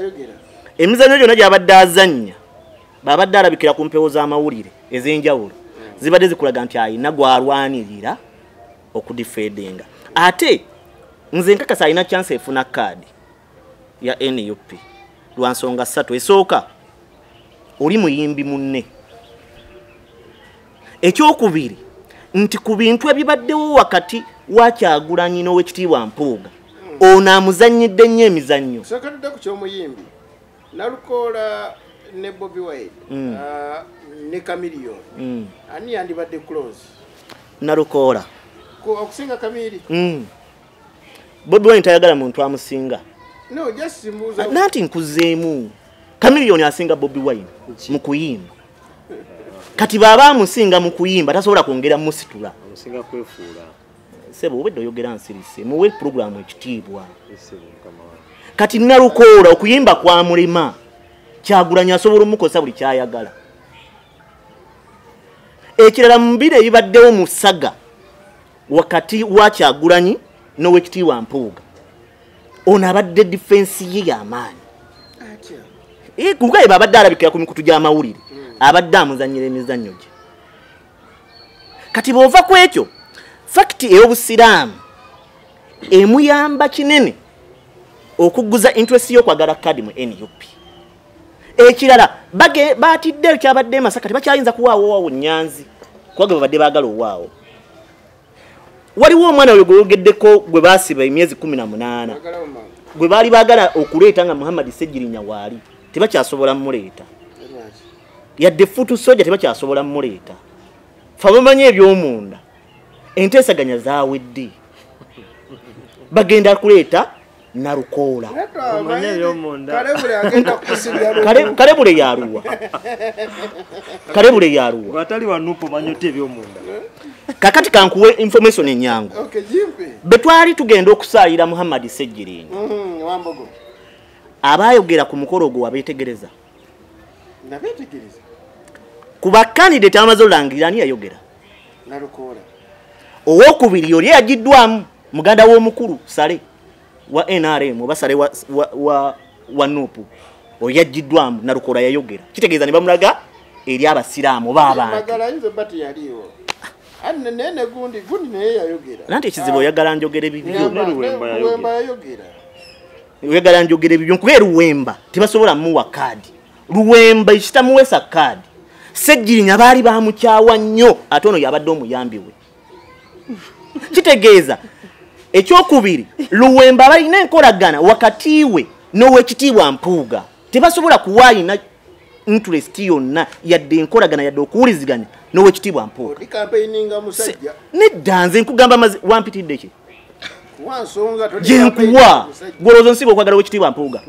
emizannyo gyonna gy'abadde azannya babadde alabikira ku mpewo z'amawulire ez'enjawulo zibadde zikulaga nti ayina gwalwanirira okudifeedinga ate nze nkakasa alina chance efuna kaadi ya NUP lwa nsonga 3 esooka oli muyimbi munne ekyokubiri nti ku bintu ebibaddewo wakati wa Kyagulanyi n'Owekitiibwa Mpuuga ono amuzannyidde nnyo emizannyo sakatudde ku ky'omuyimbi Narukoola ne Bobi Wine ne Chameleone ani yandibadde close Narukoola okusinga Kamiri Bobi Wine tayagala muntu amusinga no just mbuza nanti nkuzeemu Chameleone asinga Bobi Wine mu kuyimba kati baba amusinga mu kuyimba tasobola kwongera musitula amusinga kwefuula sebo obedde oyogera nsirise muwe programu ekitiibwa kati Narukoola okuyimba kwa mulema Kyagulanyi asobola omukozesa buli kyayagala ekirala mu mbiri ebibaddewo mu ssaga wakati wa Kyagulanyi n'Owekitiibwa Mpuuga ono abadde defense ye y'amaanyi kugaye babadde alabikira ku mikutu gy'amawulire abadde amuzannyira emizannyo gye kati bw'ova ku ekyo fakiti ey'obusiraamu emuyamba kinene okuguza interest y'okwagala kadi mu NUP ekirala baatidde kyabadde e Masaka tebakyayinza kuwaawo waawo Nyanzi kubanga babadde baagala owaawo waliwo omwana oyo gweyogeddeko gwe baasiba emyezi 18 gwe baali baagala okuleeta nga Muhammad Ssegirinya waali tebakyasobola mmuleeta yadde futu soja tebakyasobola mmuleeta fa bamanyi eby'omunda enteesaganya zaawedde bagenda kuleeta Narukoola kalebule yaluwa kalebule yaluwa batali wanupo manyote eby'omunda kakati kankuwe information enyangu betwali tugenda okusaalira Muhammad Ssegirinya wambogo abayogera ku mukolo gwo abetegereza nabetegereza kuba candidate amaze olangirira ani yayogera Narukoola owokubiri oli yagiddwamu muganda w'omukulu Sale wa NRM basale wa Nuupu oyagiddwamu Narukoola yayogera kitegeeza ne bamulaga eri abasiraamu baba magala yinze bati yaliwo anne nene gundi naye yayogera nanti ekizibu oyagala njogere bibyo Luwemba yayogera oyagala njogere bibyo kubera Luwemba tebasobola muwa kadi Luwemba ekitamuwesa kadi Ssegirinya baali bamukyawa nnyo ate ono yabadde omuyambi we kitegeeza ekyokubiri Luwemba balina enkolagana wakati we n'Owekitiibwa Mpuuga tebasobola kuwaayina interest yonna yadde enkolagana yadde okuwuliziganya n'owekitiibwa Mpuuga. Oli campaigninga musajja. Nedda nze nkugamba wampitidde ki? Wansonga toli. Jenkuwa gwolooza nsiba okwagala owekitiibwa Mpuuga.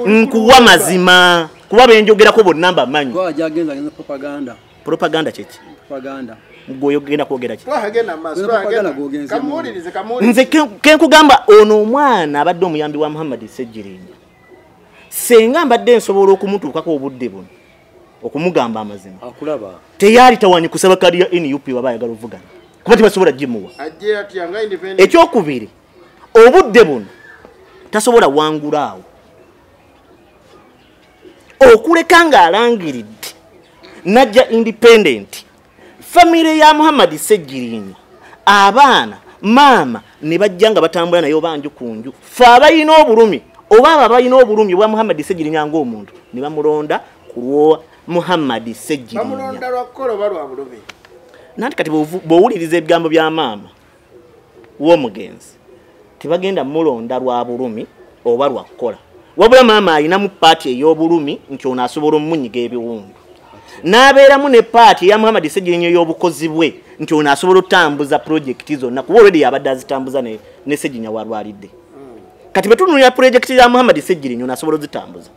Nkuwa mazima kuba benjogerako bonna mbamanyi. Twajagenza ngenza propaganda. Propaganda kyeki? Propaganda. Gwoyogenda kwogera ki? Twagenda maaso twagenda. Kamuwulirize kamuwulirize. Nze kenkugamba ono omwana abadde omuyambi wa Muhammad Ssejjirinnya. Senga mbadde nsobola okumutuukako obudde buno okumugamba amazima. Akulaba. Teyali tawanyi kusaba kadi ya NUP waba ayagala ovugana. Kuba tibasobola gimuwa. Ajje atyanga independent. Ekyokubiri obudde buno tasobola wangulaawo. Okuleka ng'alangiridde najja independent. Family ya Muhammad Ssejjirinnya abaana maama ne bajja nga batambula nayo banju kunju. Fa abayina obulumi oba abayina obulumi bwa Muhammad Ssejjirinnya ng'omuntu ne bamulonda ku lwo Muhammad Ssejjirinnya. Bamulonda lwa kkolo balwa bulumi. Nanti kati bw'owuliriza ebigambo bya maama w'omugenzi tebagenda mulonda lwa bulumi oba lwa kukola. Wabula maama alina mu paati ey'obulumi nti ono asobola omunyiga ebiwundu. N'abeeramu ne paati ya Muhammad Ssejjirinnya ey'obukozi bwe nti ono asobola otambuza projekiti zonna kuba olwedi yabadde azitambuza ne Ssejjirinnya walwalidde. Kati bwe tunulira projekiti ya Muhammad Ssejjirinnya ono asobola ozitambuza.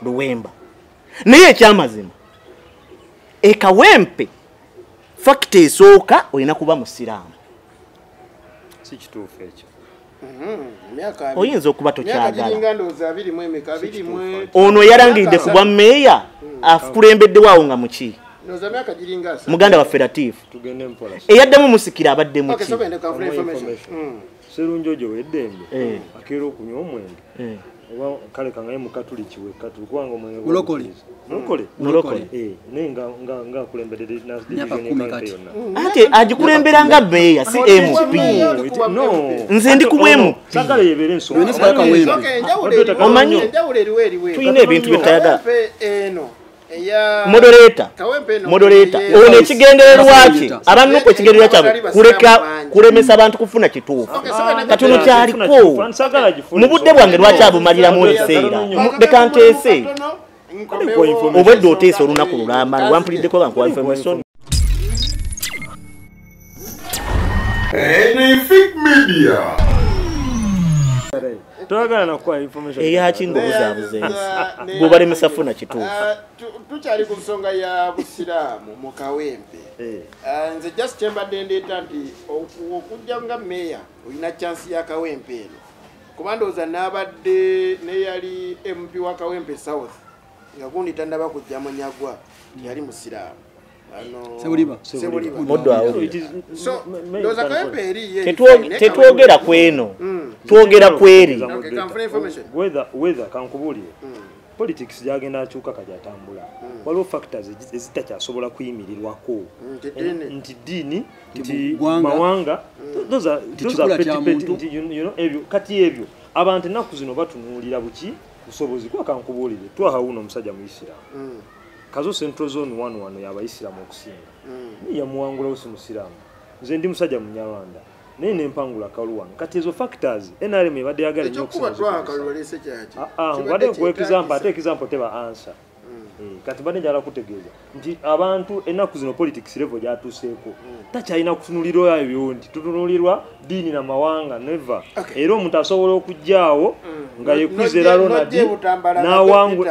Luwemba. Naye ekyamazima ekawempe fakita esooka olina kuba musiraamu. Si kituufu ekyo. Oyinza okuba tokyagala. Ono yalangiridde ku bwa mmeeya akulembeddewawo nga muki? Muganda wa Federative. Tugende mpola. Eyaddemu musikira abadde muki? Serunjojo weddembe. Akeera okunywa omwenge. Oba kale kangaye mukatuliki wekatu kwango omwenge. Mulokole. Nga kulembedde na yonna. Ate agikulembera nga mmeeya si MP. No. Nze ndi ku MP. Sagala yebere ensonga. Omanyi tuyina ebintu byetayagala. Moderator ono ekigendererwa ki abantu ekigendererwa kyabwe kulemesa abantu kufuna kituufu kati ono kyaliko mu budde bwange lwaki abumaliramu ebiseera leka nteese obwedde oteesa olunaku lulamba lwampuliddeko bankuwa information. Twagala nakuwa information. Eyaki ng'obuzaabuzenzi bw'obalemesa funa kituufu. Tukyali ku nsonga ya busiraamu mu kawempe. Nze just kyembadde ndeeta nti okujja nga mmeeya olina chansi ya kawempe eno. Kuba ndowooza n'abadde neyali MP wa Kawempe South nga gundi tandaba kujja Munyagwa yali musiraamu. Sebuliba. Moddo awo. So ndowooza Kawempe eri tetwogera kweno. Twogera kweri. Whether kankubuulire. Politics gyagenda akyuka kajatambula. Waliwo factors ezitakyasobola kuyimirirwako. Nti ddiini, nti mawanga, those are petty, you know, ebyo kati ebyo abantu ennaku zino batunuulira buki busobozi kwa kankubuulire twahawuno omusajja mu Isiraamu. Kazo Central Zone 1 y'Abayisiraamu okusinga. Yamuwangulawo si musiraamu. Nze ndi musajja Munyarwanda. Naye nempangula Kaluwanga. Kati ezo factors NRM ebadde yagala nnyo okusinga. Wadde ku example, ate example teba answer. Kati badde njala kutegeeza nti abantu ennaku zino politics level gyatuuseeko takyalina kutunulirwa ebyo nti tutunulirwa ddiini na mawanga never. Era omuntu asobola okujjaawo nga yekwizera Ronald n'awangu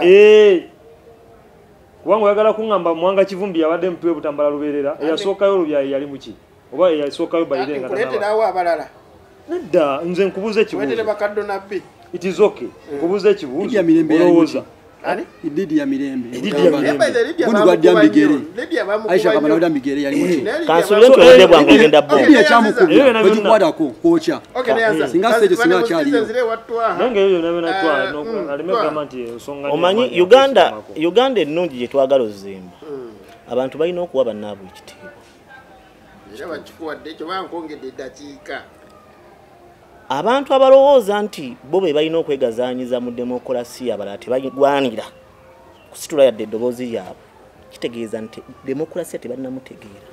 wangu yagala kuŋŋamba Mwanga Kivumbi yabadde mpuwe Butambala lubeerera eyasookayo olubyayi yali muki oba eyasookayo Biden abalala nedda nze nkubuuza ekibuuzo it is okay nkubuuza ekibuuzo olowooza Ididi ya Mirembe. Kundi kwa Diambigere. Aisha kama na Diambigere yali muti. Kansule twende bwangu ngenda bo. Ndiye chamukubira. Bajikwada ko kocha. Singa stage singa chali. Nange yoyo nabe natwa no alimegramati usonga. Omanyi Uganda ennungi gye twagala ozimba. Abantu balina okuwa bannaabwe ekitiibwa. Era bakikuwadde ekyo bankongedde eddakiika. Abantu abalowooza nti bo be balina okwegazaanyiza mu demokolasiya abalala tebagwanira kusitula yadde eddoboozi lyabwe kitegeeza nti demokolasiya tebalinamutegeera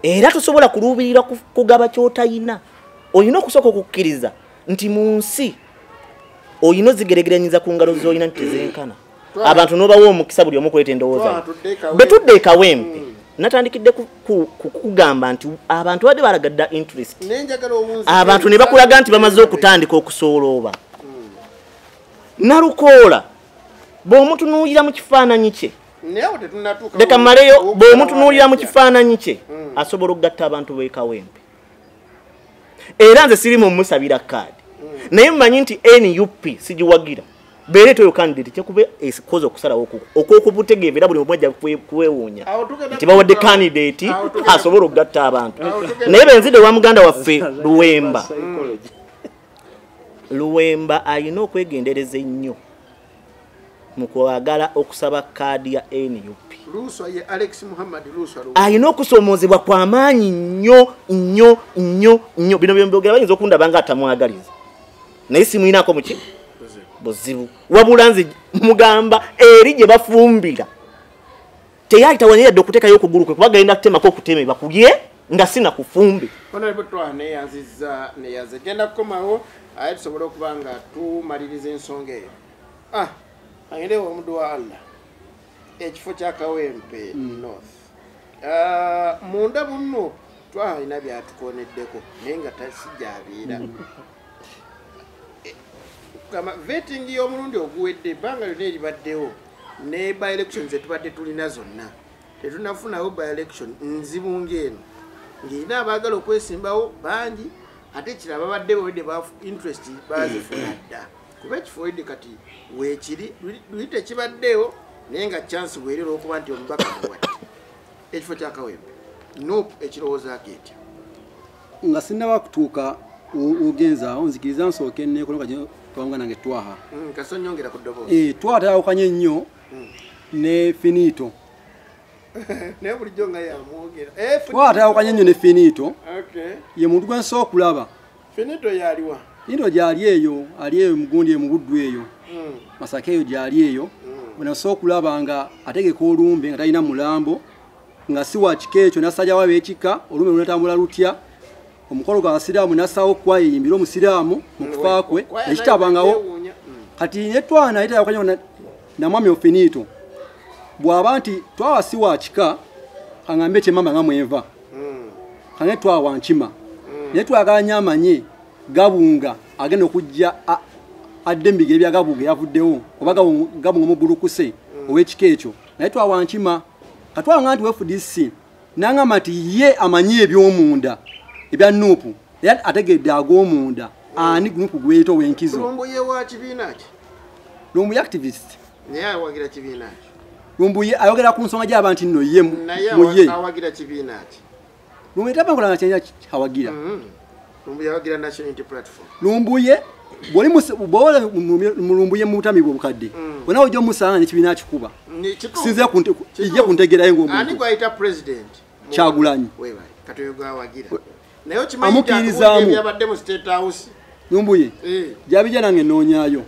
era tosobola kuluubirira kugaba ky'otayina olina okusooka okukkiriza nti mu nsi oyino zigeregeranyiza ku ngalo z'olina nti tezenkana abantu n'obawo omukisa buli omu kweta endowooza betudde ekawempe natandikidde kugamba nti abantu badde balagadda interest abantu ne bakulaga nti bamaze okutandika okusoolooba Narukoola bw'omutunuulira mu kifaananyi kye leka maleyo bw'omutunuulira mu kifaananyi kye asobola okugatta abantu b'ekawempe era nze sirimu musabira kaadi naye mmanyi nti NUP sigiwagira beereeta oyo candidate kyekube esikoze okusalawo okwokubutegeeva era buli omwejja kuweewuunya nti bawadde candidate asobola okugatta abantu naye benzidde wa muganda waffe Luwemba alina okwegendereza ennyo mu kwagala okusaba kaadi ya NUP alina okusomoozebwa kw'amaanyi nnyo bino byombyogera bayinza okundaba nga atamwagaliza naye simuyinaako muki buzibu wabula nze mugamba eri gye bafumbira teyayita wanyeyadde okuteekayo okugulu kwe kuba genda kutemako okutemebwa kulye nga sina kufumbi genda kukomawo aye tusobole okuba nga tumaliriza ensonga eyo agendewo omudu wa Allah ekifo kya Kawempe North munda bunno twalina byatukoneddeko naye nga tasijjabiira kama vetting y'omulundi oguwedde ebbanga lyonna eribaddewo ne by elections etubadde tulina zonna tetunafunawo by election nzibu ng'eno ng'erina abaagala okwesimbawo bangi ate kiraba babadde bawedde bafu interest bazifuna dda kuba ekifo wedde kati weekiri luli tekibaddewo naye nga chance weerera okuba nti omubaka muwadde ekifo kya Kawempe Nope ekirowoozaako etya nga sinnaba kutuuka ogenzaawo nzikiriza nsooke neekonoka twawunga nange twaha kasonyongera ku ddoboozi twatayawukanye nnyo ne Finito naye bulijjo nga yamwogera twatayawukanye nnyo ne Finito ye muntu gwe nsobola okulaba Finito yaliwa Finito gyali eyo ali eyo mugundi mu Buddu eyo Masaka eyo gyali eyo bwe nsobola okulaba nga ategeka olumbe nga talina mulambo nga si wa kika ekyo nasajjawo ab'ekika olumbe lunatambula lutya omukolo gwa basiraamu nasawo kwayimbira omusiraamu mu kufa kwe ekitabangawo kati netwana yitayawukanye na mwami Finito bw'aba nti twawasi wa kika kangambe kyemamba nga mwenva kange twawa nkima naye twagala amanye gabunga agenda okujja addembiga ebya gabunga yavuddewo oba gabunga omubulukuse ow'ekika ekyo naye twawa nkima katwanga nti FDC nangamba nti ye amanyi eby'omunda ebya Nuupu era ategedde ag'omunda ani Nuupu gweyita ow'enkizo Lumbuye wa kibiina ki Lumbuye activist naye awagira kibiina ki Lumbuye ayogera ku nsonga gy'aba nti nno ye naye awagira kibiina ki Lumbuye tabangola nga kyenya awagira Lumbuye awagira National Unity Platform Lumbuye bwoli mulumbuye mu butami bw'obukadde wona ojja omusanga n'ekibiina kikuba sinzira ijja kuntegerayo ng'omuntu ani gwayita president Kyagulanyi katoyo gwawagira naye okimanyi byabadde mu State House Lumbuye gyabijja nange noonyaayo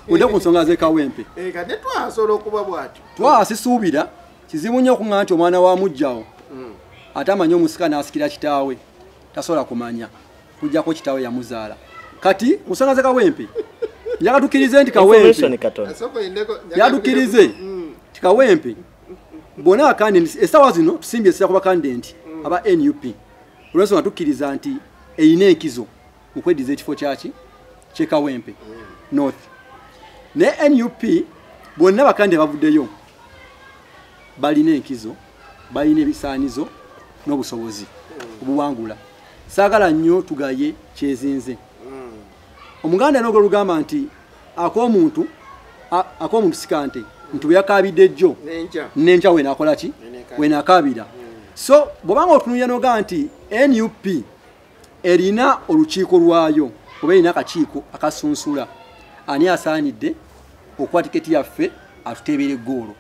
odde ku nsonga z'ekawempe kade twasobola okuba bwatyo twasisuubira kizibu nnyo okuŋŋa nti omwana wa mujjawo ate amanyi omusika n'asikira kitaawe tasobola kumanya kujjako kitaawe yamuzaala kati ku nsonga z'ekawempe njagatukirize nti kawempe yadukirize ti kawempe bona akandidenti essaawa zino tusimbye essira ku bakandidenti aba NUP olwensonga tukkiriza nti eyina enkizo mu kweddiza ekifo kyaki kyekawempe North ne NUP bonna bakandidenti bavuddeyo balina enkizo balina ebisaanizo n'obusobozi obuwangula saagala nnyo tugaye kyezinze omuganda n'ogwo lugamba nti ak'omuntu sikante nti bwe yakabidde jjo n'enkya weenakola ki weenakabira so bw'obanga otunuulira n'ogamba nti NUP erina olukiiko lwayo oba erina akakiiko akasunsula ani asaanidde okuwa tiketi yaffe atuteebera eggoolo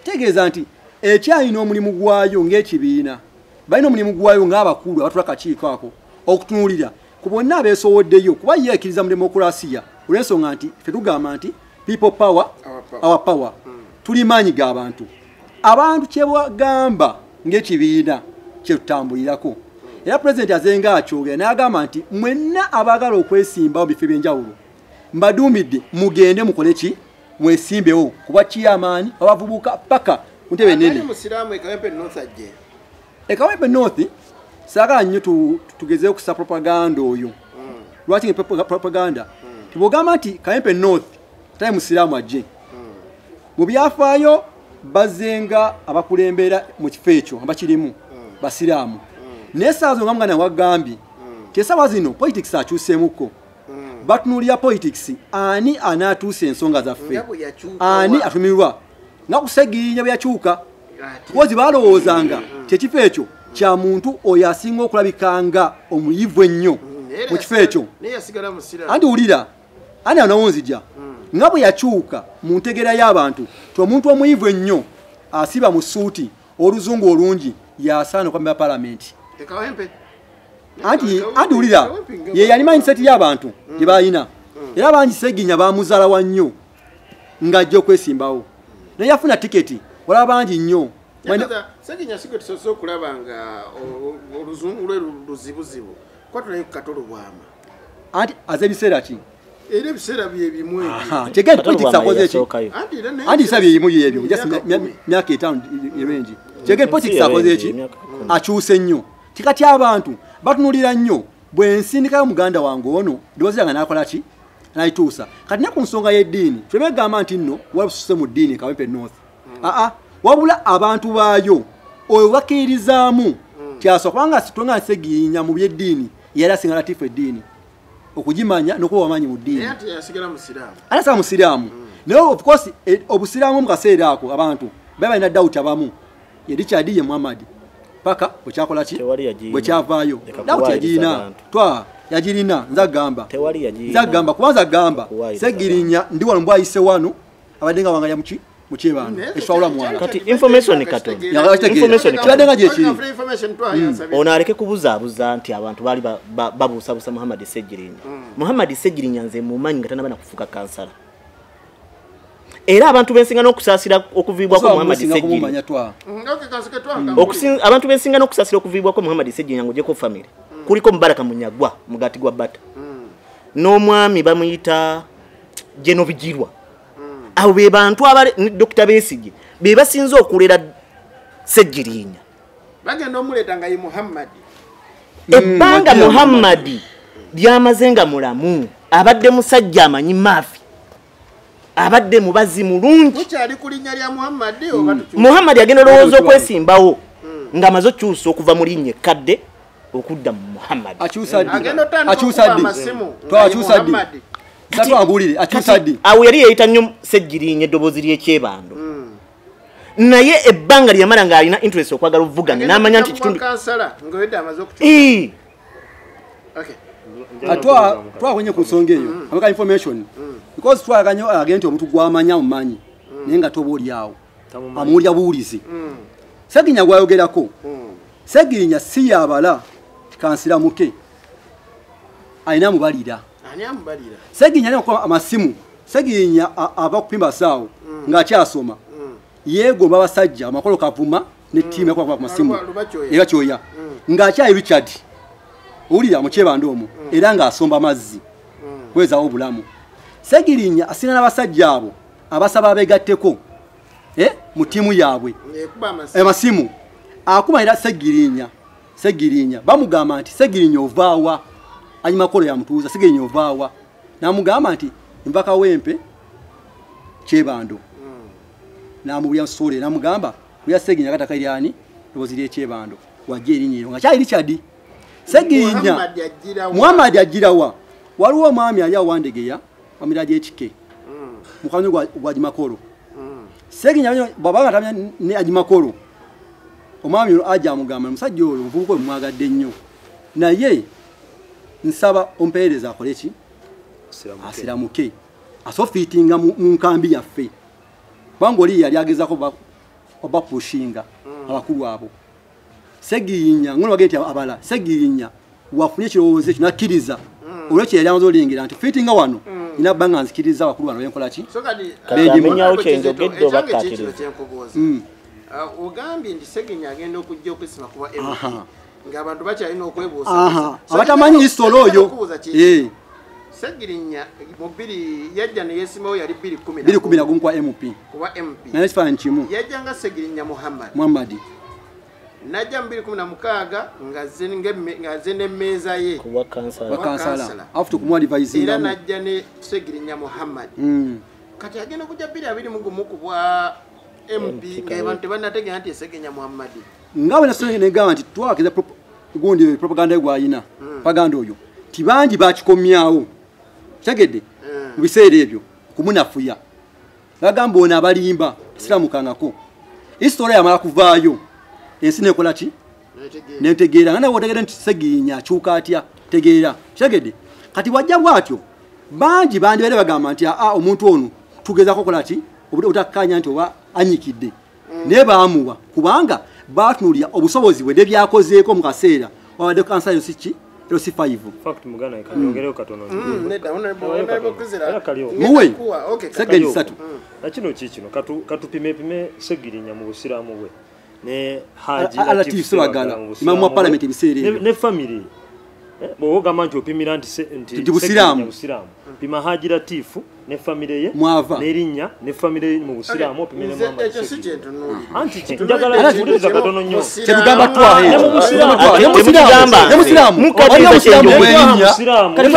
tegeeza nti ekyalina omulimu gwayo ng'ekibiina balina omulimu gwayo ng'abakulu abatula akakiiko ako okutunuulira ku bonna abeesowoddeyo kuba yeekiriza mu demokulasiya olw'ensonga nti ffe tugamba nti people power our power tuli maanyi g'abantu abantu kyebagamba ng'ekibiina kyetutambulirako era pulezidenti azenga akyogera n'agamba nti mwenna abaagala okwesimbawo bifo ebyenjawulo mbadumidde mugende mukole ki mwesimbewo kuba chairman abavubuka paka ntebe nene musiramu ekawempe north ajje ekawempe north saka nnyo tugezeyo kusa propaganda oyo lwaki propaganda tibogamba nti kawempe north tayi musiramu ajje mu byafaayo bazenga abakulembera mu kifo ekyo abakirimu basiramu nesaazo nga muganda wagambi kesaba zino politics akyuseemuko batunulira politics ani anatuuse ensonga zaffe ani atumirwa nga kusegirinya byakyuka kozi balowoozanga kyekifo ekyo kya muntu oyo asinga okulabikanga omuyivu ennyo mu kifo ekyo andi wulira ani anawonzija nga bwe yakyuka mu ntegera y'abantu ti omuntu omuyivu ennyo asiba mu suuti oluzungu olungi yasaana okwambira palamenti anti wulira ye yali mindset y'abantu gye balina era bangi Seginya bamuzaala wa nnyo ng'ajja okwesimbawo naye yafuna tiketi wala bangi nnyo Seginya sigo tusoose okulaba nga oluzungu lwe luzibuzibu kwatulayo ku katolo bwama anti aze ebiseera ki era ebiseera bye bimwe tegenda politics akoze ki anti sabi yimu yebyo myaka 5 yebenji tegenda politics akoze ki akyuse nnyo tikati abantu batunulira nnyo bwe nsindikayo muganda wange ono ndowooza nga nakola ki naituusa kati ne ku nsonga y'eddiini twebegamba nti nno wabususe mu ddiini Kawempe North wabula abantu baayo oyo bakkiririzaamu kyasooka kubanga sitonga Seginya mu byeddiini yali asinga latifu eddiini okugimanya n'okuba wamanyi mu ddiini anasigala musiraamu naye of course obusiraamu mu kaseera ako abantu baba balina dawuti abamu yali kyadi ye Muhammad paka bwekyakola ki bwekyavaayo dawuti yagirina yagirina nzagamba kubanza gamba Segirinya ndi wano mbwayise wano abadde nga wangaya muki mukyebano eswawula mwana kati information kibadenga gyekiri ono aleke kubuzaabuza nti abantu baali babuusabuusa Muhammad Segirinya Muhammad Segirinya nze mumanyi nga tanaba nakufuuka kansala era abantu bensinga n'okusaasira okuviibwako Muhammad Segirinya abantu bensinga n'okusaasira okuviibwako Muhammad Segirinya ng'ogyeko family kuliko Mubaraka Munyagwa mugati gwa bata n'omwami bamuyita Genovigirwa abo be bantu abale Dr. Besigye be basinze okulera Segirinya bagenda omuleeta nga ye Muhammad ebbanga Muhammad lyamazenga mulamu abadde musajja amanyi maafi abadde mubazi mulungi mukyali ku linnya lya Muhammad Muhammad agenda olowooza okwesimbawo nga amaze okyusa okuva mu linnya ekkadde okudda mu Muhammad awo yali yayita nnyo Segirinya eddoboozi ly'ekyebando naye ebbanga lyamala ng'alina interest okwagala obuvuganya n'amanya nti kitundu twakwenye ku nsonga eyo amaka information because twaganye agenti omuntu gwamanya mumanyi naye nga toba oli awo amuwulira buwulizi Segirinya gwayogerako Segirinya si yabala kansira muke alina mubalira Segirinya alina amasimu Segirinya ava kupimba saawo ng'akyasoma yeegomba abasajja amakolo kavuma ne ttiimu yakola ku masimu era kyoya ng'akyayi Richard owulira mukyebando omwo era ng'asomba amazzi kwezaawo obulamu Segirinya asina n'abasajja abo abasaba abeegatteko mu ttiimu yaabwe amasimu akumalira Segirinya bamugamba nti Segirinya ovaawa anyi makolo yamutuuza Segirinya ovaawa n'amugamba nti nva Kawempe Kyebando n'amubulya sole n'amugamba kuya Segirinya katakalyani ddoboozi ly'Ekyebando wajja erinnya eryo nga kyali Richard Segirinya Muhammad agirawa waliwo omwami ali awo wandegeya wamira gy'ekike mukwano gwa Agimakolo Segirinya bw'abanga atamya ne Agimakolo omwami ono ajja amugamba omusajja oyo omuvubuka oyo mwagadde nnyo naye nsaba ompeereza akole ki asiramuke asofiitinga mu nkambi yaffe kubanga oli yali agezako obapushinga abakulu abo Segirinya ngono bagenti abala Segirinya wafunye ekirowoozo ekyo nakkiriza olwekyo yali amaze olengera nti fiitinga wano ina banga nzikiriza abakulu bano benkola ki menyawo kyenzogedde obakkatiriza ogambye nti Segirinya agenda okujja okwesima kuba ng'abantu bakyalina okwebuusa abatamanyi history oyo Segirinya mubiri yajja ne yesimawo yali 2010 kwa MP kuba MP na kifaananyi kimu yajja nga Segirinya Muhammad najja 2016 nga ze n'emmeeza ye kuba kansala after kumwa advising era najja ne Segirinya Muhammad kati agenda kujja 2021 kubwa MP ng'abantu banategera nti Segirinya Muhammad ngawe nasonye negamba nti twakiza gundi propaganda gwayina paganda oyo tibangi bakikomyawo kyagedde mu biseera ebyo kumunafuya bagamba ona abalimba siramukangako history yamala kuvaayo ensi nekola ki netegeera nga nawe otegeera nti Segirinya akyuka atya tegeera kyagedde kati wajja bwatyo bangi bandibaire bagamba nti omuntu ono tugezako kola ki obutakkanya nti oba anyikidde naye baamuwa kubanga batunulira obusobozi bwe nebyakozeeko mu kaseera wabadde kansa yo siki ero si 5 fact mugana ikanyongereo katono neda honorable kuzira muwe segendi 3 nakino kikino katupime Segirinya mu busiramu bwe ne haji Latif Sebagala imamu wa parliament biseere ne family bo gamba nti opimira nti busiramu pima Haji Latif ne family ye mwava nerinnya ne family mu busiramu opimire mama ekyo si kintu nuli anti njagala kuliza katono nnyo tebugamba twahe ne mu busiramu ne musiramu mukadde musiramu werinya kati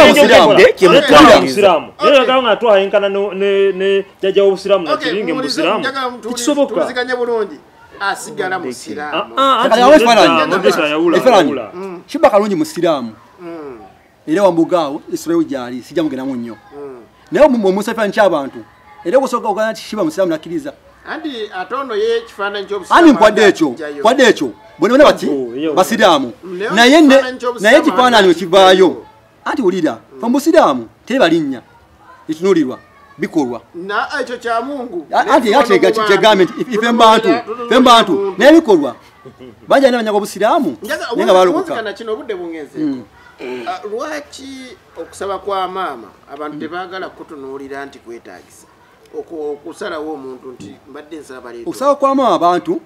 musiramu era ganga twahe nkana ne jaja obusiramu na kiringe mu busiramu kisoboka tuziganye bulungi asigala musiramu shiba kalungi musiramu era wambugaawo Israel jali sijja mugenamu nnyo naye mu musafira nky'abantu era okusoka okugana nti shiba musiramu nakkiriza andi atono ye kifaananyi ky'obusiramu ani nkwadde ekyo bonna bati basiraamu naye kifaananyi wekivaayo anti wulira fa musiraamu tebalinnya etunulirwa bikolwa na ekyo kya Mungu anti yatega kigamenti ife mbantu naye bikolwa banja n'abanyanga obusiraamu nenga balokoka kana kino obudde bungeze lwaki okusaba kwa maama abantu tebaagala kutunuulira nti kwetaagisa okusalawo omuntu nti mbadde nsaba leero okusaba kwa maama abantu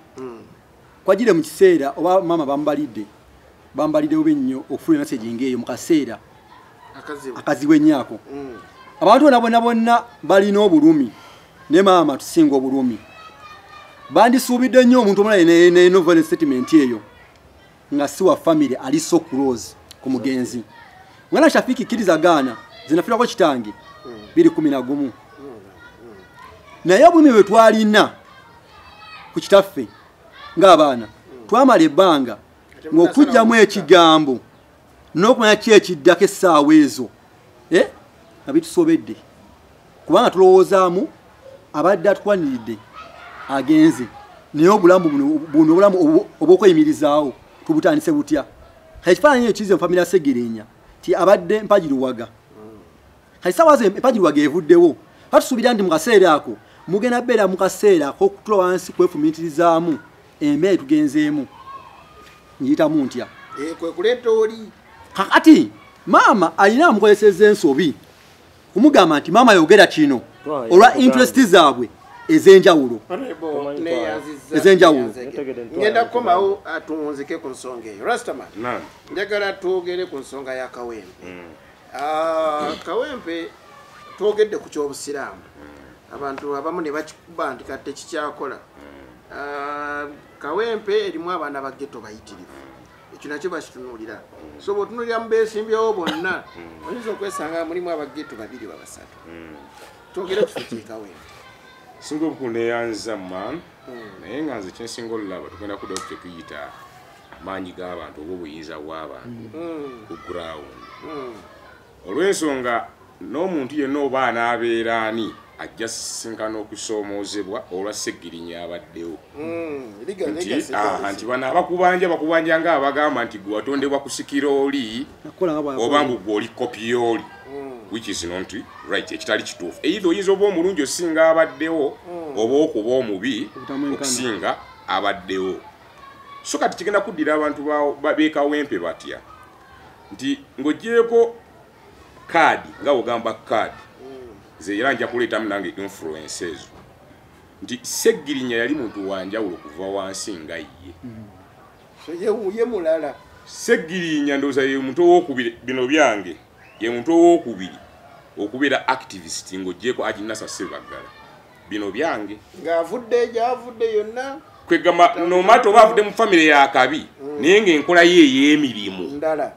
kwagire mu kiseera oba maama bambalidde obe nnyo okufuna message ng'eyo mu kaseera akaziwe nnyako abantu bonna balina obulumi ne maama tusinga obulumi bandisuubidde nnyo omuntu omulala ne novel statement eyo nga si wa family ali so close ku mugenzi mwana Shafiki kiriza gaana zinafirako kitange 2011 naye obulumi bwe twalina ku kitaffe ng'abaana twamala ebbanga ng'okujjamu ekigambo n'okumanya ki ekiddako essaawa ezo abitusobedde kubanga tulowoozaamu abadde atukwaniridde agenze naye obulamu buno obulamu obw'okweyimirizaawo tubutandise butya ekifaananyi ekize mu famire ya Segirinya ti abadde mpajiruwaga saawa empajiruwaga evuddewo batusuubira nti mu kaseera ako mugenda beera mu kaseera ak'okutula wansi kwefumiitirizaamu embeera tugenzeemu njiyitamu ntya kwe kuleeta oli kakati maama alina amukozesezza ensobi kumugamba nti maama yogera kino olwa interest zaabwe ez'enjawulo ngenda kukomawo atunzike ku nsonga eyo Rastaman njagala twogere ku nsonga ya Kawempe Kawempe twogedde ku ky'obusiraamu abantu abamu ne bakikuba nti kati tekikyakola Kawempe erimu abaana ba ghetto bayitirivu ekyo nakyo bakitunuulira so bw'otunuulira mu beesimbyewo bonna oyinza okwesanga mulimu abaghetto 2 3 twogere ku kifo Kawempe singa okuneyanza man naye nga nze kyensinga olulaba tugenda kudda ku kyetuyita amaanyi g'abantu oba obuyinza bw'abantu ku ground olw'ensonga n'omuntu yenna oba anaabeera ani ajja sisinkana okusoomoozebwa olwa Segirinya abaddewo nti bano bakubanja ng'abagamba nti gwe watondebwa ku sikirooli oba ngu gwe oli kopiyooli which is not right ekitali kituufu either oyinza oba omulungi osinga abaddewo oba okuba omubi okusinga abaddewo so kati kigenda kuddira abantu beekawempe batya nti ng'ogyeko kaadi nga ogamba kaadi ze era nja kuleetamu nange influence ezo nti Segirinya yali muntu wanjawulo kuva wansi nga ye mulala Segirinya ndowooza ye muntu owokubiri bino byange ye muntu owokubiri okubeera activist ng'ogyeko Aginasa Ssebaggala bino byange ng'avudde gy'avudde yonna kwegamba nomata oba avudde mu famire y'akabi naye ng'enkola ye ey'emirimu ndala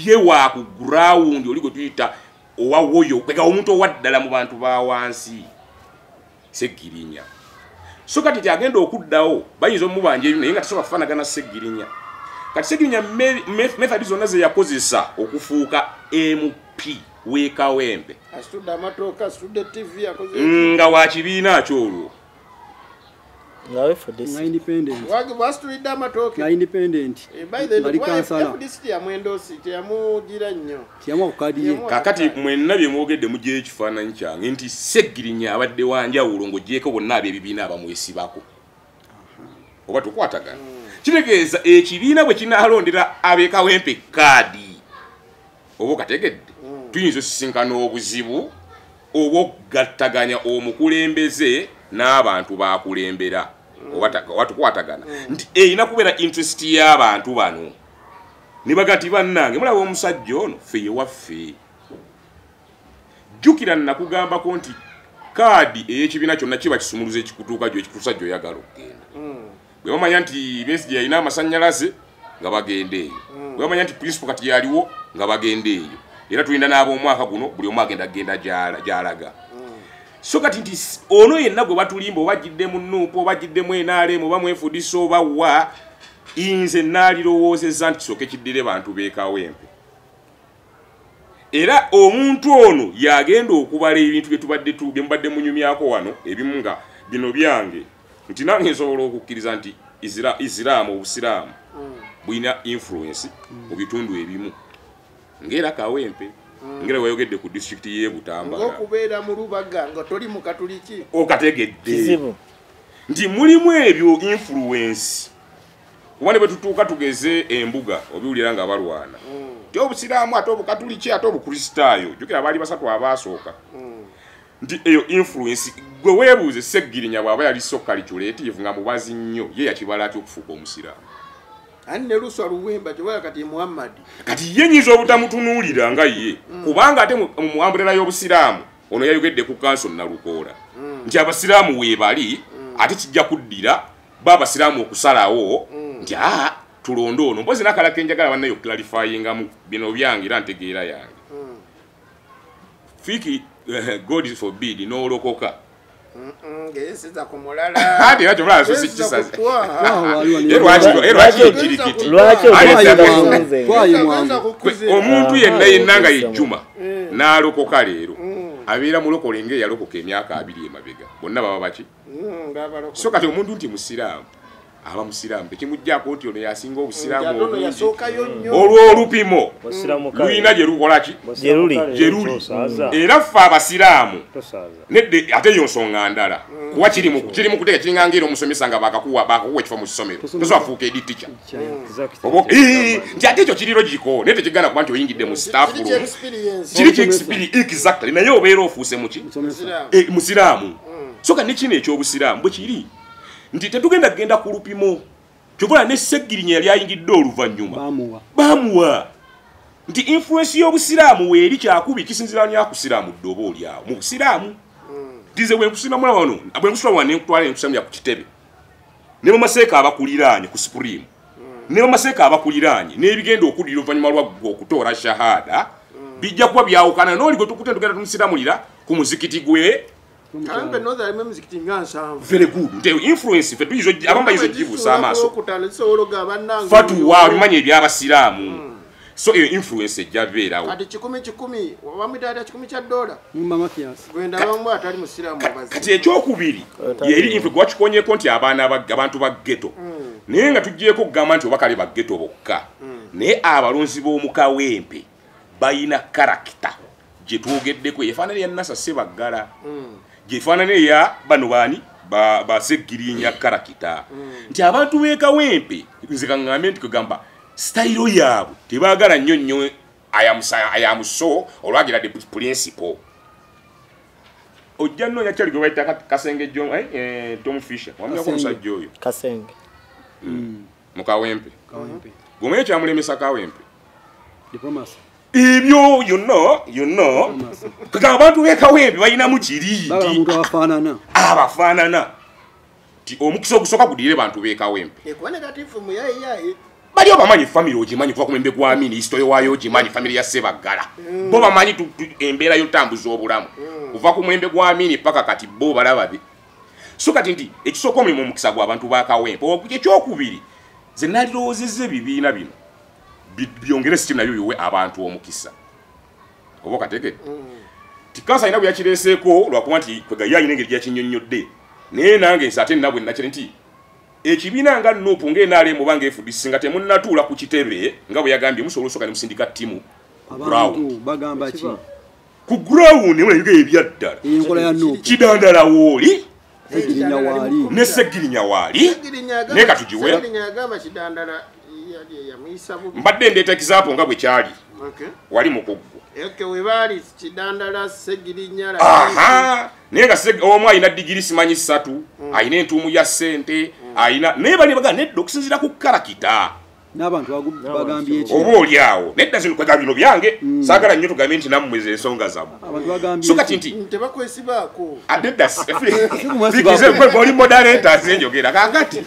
ye wa ku ground oli gwe tuyita owa woyo kwega omuntu owaddala mu bantu ba wansi Sseggirinya so kati agenda okuddawo bayinza omubanja ebyo naye nga tasobola kufaanagana Sseggirinya kati Sseggirinya method zonna ze yakozesa okufuuka MP w'Ekawempe asitudde amatooka asitudde TV akoze nga wa kibiina kyolwo ngawe for this independent wasitulidde amatooka independent by the bali way kansala FDC yamwendosi teyamugira nnyo kiyamu okadiye kakati mwenna bye mwogedde mugye ekifaananyi kyange nti Sseggirinya abadde wanjawulo ng'ogyeko bonna ab'ebibiina abamwesibako oba tukwatagana kitegeeza ekibiina bwe kinaalondera ab'Ekawempe kaadi oba okategedde tuyinza osisinkana obuzibu oba okugattaganya omukulembeze n'abantu bakulembera oba tukwatagana nti erina kubeera interest y'abantu bano ne baga nti bannange mulaba omusajja ono ffe ye waffe jjukira nakugambako nti kaadi ey'ekibiina kyonna kiba kisumuluza ekikutuuka gyo ekikutuusa gy'oyagala okugenda bwe bamanya nti Besigye yalina amasannyalaze nga bagenda eyo bwe bamanya nti principal kati yaliwo nga bagenda eyo era tulinda n'ab'omwaka guno buli omu agenda gy'alaga so kati nti ono yenna gwe batulimba oba jidde mu Nuupu oba jidde mu NRM oba mu FDC oba wa inze naalirowoozezza nti kisooke kiddire bantu b'Ekawempe era omuntu ono yagenda okubala ebintu bye mubadde munyumyako wano ebimu nga bino byange nti nange nsobola okukkiriza nti Isiraamu obusiraamu bulina influence mu bitundu ebimu ng'era Kawempe ngera wayogedde ku district ye Butambala okubeera mu Lubaga nga toli mu Katuliki okategedde nti mulimu ebyo influence kuba ne bwe tutuuka tugeze embuga obiwulira nga balwana nti obusiraamu ate obukatuliki ate obukristaayo jjukira baali basatu abaasooka nti eyo influence gwe weebuuze Sseggirinya bw'aba yali so calculative nga mubazi nnyo ye yakibala atya okufuuka omusiraamu ani ne Luswa Luwemba kyobala kati Muhammad kati ye nyiza obutamutunuulira nga ye kubanga ate mu ambrela y'obusiraamu ono yayogedde ku kanso Nalukoola nti abasiraamu weebali ate kijja kuddira baabasiraamu okusalawo nti tulonde ono mpozi nakalako enjagala bannayo clarifyingamu bino byange era ntegeera yange fiki God forbid n'olokoka ngesiza ku mulala ate yakyo mulala so sikisaze omuntu yenna nga yejjuma n'alokoka leero abeera mulokole ng'eyalokoka emyaka 2 emabega bonna baba baki so kati omuntu nti musiraamu aba musiraamu tekimuggyako nti ono yasinga obusiraamu olw'olupimo lulina gye lukola ki gye luli era ffe abasiraamu nedde ate yo nsonga ndala kuba kirimu kuteeka kiringa ng'era omusomesa nga bakakuwa ekifo mu kisomero tosobola kufuuka edi tica nti ate ekyo kiri logiko naye tekigana kuba nti oyingidde mu staff room kiri ki exactly naye obeera ofuuse muki musiraamu so kati nekino ekyobusiraamu bwe kiri nti tetugenda kugenda ku lupimo kyokola ne Sseggirinya yali ayingidde oluvannyuma bamuwa nti influence y'obusiraamu weeri kyakubi kisinzira nnyo kusiraamu ddoba olyawo mu busiraamu ndize bwe nkusima mula wano bwe nkusula wane nkutwala enkusamya ku kitebe ne bamaseeka abakuliraanye ku supreme ne bamaseeka abakuliraanye n'ebigenda okuddira oluvannyuma lwaggwe okutoola shahada bijja kuba byawukana n'oli gwe tukute tugenda tumusiramulira ku muzikiti gwe Kawempe noza alime muzikiti nga 7 very good nte influence fe tuyizo abamba yizo jibusa amaso fatuwa bimanye ebyabasiraamu so eyo influence ejjabeerawo kati 10 wamwita $10 mama kiasi gwenda bamwe atali musiraamu abazi kati ekyokubiri yeri influence gwakikonyeko nti abantu ba ghetto naye nga tuggyeko okugamba nti obakale ba ghetto bokka naye abalonzi b'omu Kawempe bayina karakita gye twogeddeko efaanana ya Nasa Ssebaggala gyefaanana ya bano baani ba Sseggirinya karakita nti abantu b'e Kawempe nze kaŋŋambe nti kugamba style yaabwe tebaagala nnyo ayamuso olwagira the principle ojja nnoonya kyali gwe bayita Kasenge John Tom Fisher wamuyako omusajja oyo Kasenge mu Kawempe gwomanyi ekyamulemesa Kawempe ebyo you know kagamba abantu bekawempe balinamu kiriti abafaanana ti omukisa ogusooka gudire bantu bekawempe bali obamanyi family ogimanyi kuva ku mwembe gwa Amini history waayo ogimanyi family ya Sebagala bo bamanyi embeera y'otambuza obulamu kuva ku mwembe gwa Amini paka kati bo balababe so kati nti ekisooka omulimu omukisa gw'abantu bakawempe ekyokubiri ze nalirowoozezza ebibiina bino byongere system nabyo biwe abantu omukisa oba kategedde tikansa ina byakireeseeko lwakuba nti kwega yayina engeri gyakinyonnyodde naye nange nsi ate nabwe nakire nti ekibiina nga Nuupu ng'enaale mubanga FDC nga temunnatuula ku kitebe nga bwe yagambye musobola osooka ne musindika ttimu ku ground nemulayiga ebyaddala Kidandala wooli ne Segirinya waali naye katugiwe mbadde ndeeta example nga bwe kyali wali mukuggwa naye nga omu alina digiri simanyi 3 alina entuumu ya ssente alina naye bali baga nedda okusinziira ku karakita n'abantu bagambye eki oba oli awo nedda zino kwega bino byange saagala nnyo tugambe nti nammweza ensonga zammwe so kati nti tebakwesibaako nedda oli moderators enjogera kakati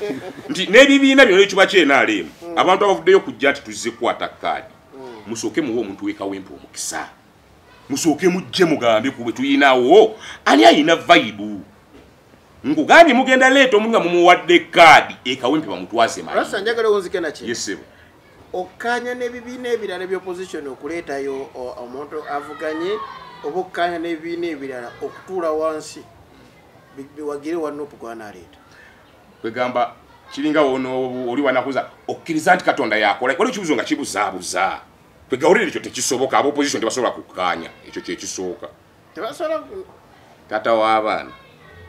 nti n'ebibiina bino ekiba kyenaaleemu abantu abavuddeyo kujja nti tuzze kukwata kaadi musooke muwe omuntu wekawempe omukisa musooke mujje mugambe kube tuyinaawo ani ayina vaibu nkugambye mugenda leeta omuntu nga mumuwadde kaadi ekawempe bamutwaze Rasta njagala onzike na ki yesebo okkaanya n'ebibiina ebirala eby'opposition okuleetayo omuntu avuganye oba okkaanya n'ebibiina ebirala okutuula wansi biwagire wa Nuupu gw'anaaleeta kwegamba kiringa ono oli wanakuza okkiriza nti Katonda yakola waliwo ekibuzo nga kibuzaabuza kwegawulire ekyo tekisoboka ab'opposition tebasobola kukkaanya ekyo kyekisooka tebasobola tata w'abaana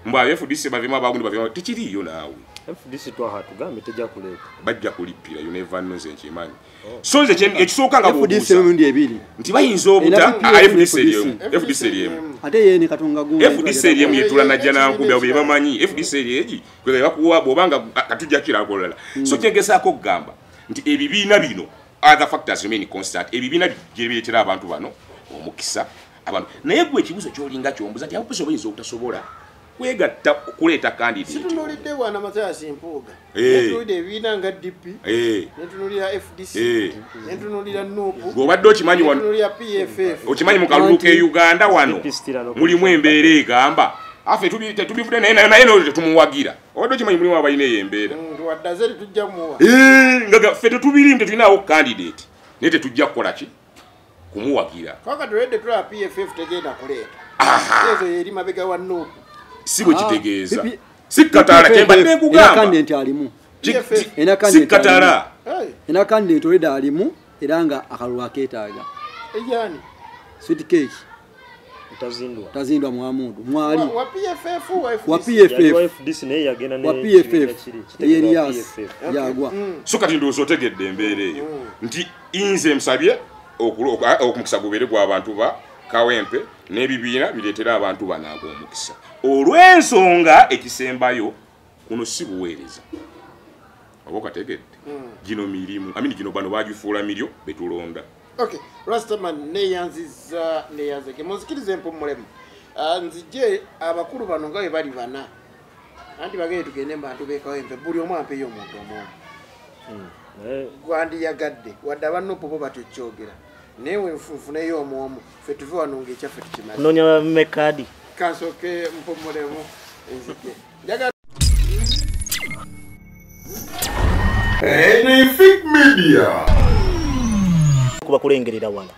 mbwa FDC bavimu abagundi bavimu tekiriyo naawe FDC twaha tugambe tejja kuleeta bajja kulippira you never know nze so nze ekisooka nga FDC emirundi ebiri nti bayinza obuta FDC eriemu ate ye ne Katonga gundi FDC eriemu yetula najja nankumbi abo bebamanyi FDC eriegi kwega bakuwa bwobanga katujja kirakolala so kyengezaako okugamba nti ebibiina bino other factors remain constant ebibiina gyebireetera abantu bano omukisa abantu naye gwe ekibuzo kyolinga kyombuza nti abapozi bayinza obutasobola kwegatta kuleeta candidate situnulidde bwana Mathias Mpuuga netulidde ebibiina nga DP netunulira FDC netunulira Nuupu bw'obadde okimanyi wano PFF okimanyi mu kalulu ke Uganda wano mulimu embeera egamba afe tetubivudde naye no tetumuwagira obadde okimanyi mulimu abalina eyo embeera waddaze tetujja muwa nga ffe tetubirimu tetulinawo candidate naye tetujja kukola ki kumuwagira kwaka tuledde tulaba PFF tegenda kuleeta ezo yeri mabega wa Nuupu si bwe kitegeeza si Katala kyembadde nkugamba candidate alimu si Katala ena candidate oleda alimu era nga akalulu akeetaaga ejani sweet cake tazindwa mwamundu mwali wa PFF naye yagenda wa PFF Elias yagwa so kati ndowooza otegedde embeera eyo nti inze nsabye okumukisa gubeere gw'abantu ba kawempe n'ebibiina bireetera abantu banaago omukisa olw'ensonga ekisembayo kuno si buweereza oba okategedde gino mirimu gino bano bagifuula miryo betulonda okay Rastaman neyanzike munzikirize empumulemu nzije abakulu bano nga bwe bali bana anti bagende tugende mbantu bekawempe buli omu ampeyo omuntu omu gwandiyagadde wadde abanuupu bo batyokyogera newe nfuneyo omwomu ffe tuve wano ng'ekyaffe tukimanyi nonya mekadi kansooke mpumulemu nzije Enefik Media kuba kulengerera wala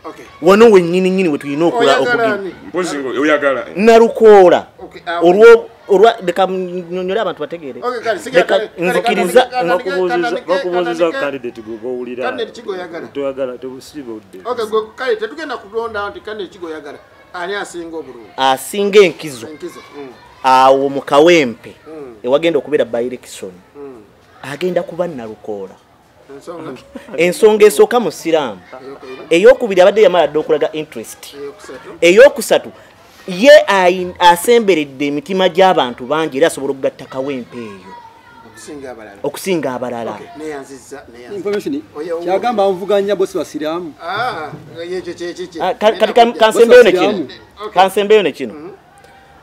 wano wennyini we tulina oyagala narukoola olwa leka nyonyole abantu bategeere nzikiriza bakubuzizza candidate gw'owulira toyagala tebusibodde kale tetugenda kulonda nti candidate kigoyagala ani asinga obulungi asinga enkizo awo mu kawempe ewagenda okubeera by election agenda kuba narukoola ensonga esooka mu siraamu eyokubiri abadde yamaladde okulaga interest eyokusatu ye asemberedde emitima gy'abantu bangi era asobola okugatta kawempe eyo okusinga abalala information kyagamba nvuganya bosi basiramu kati kansembeyo ne kino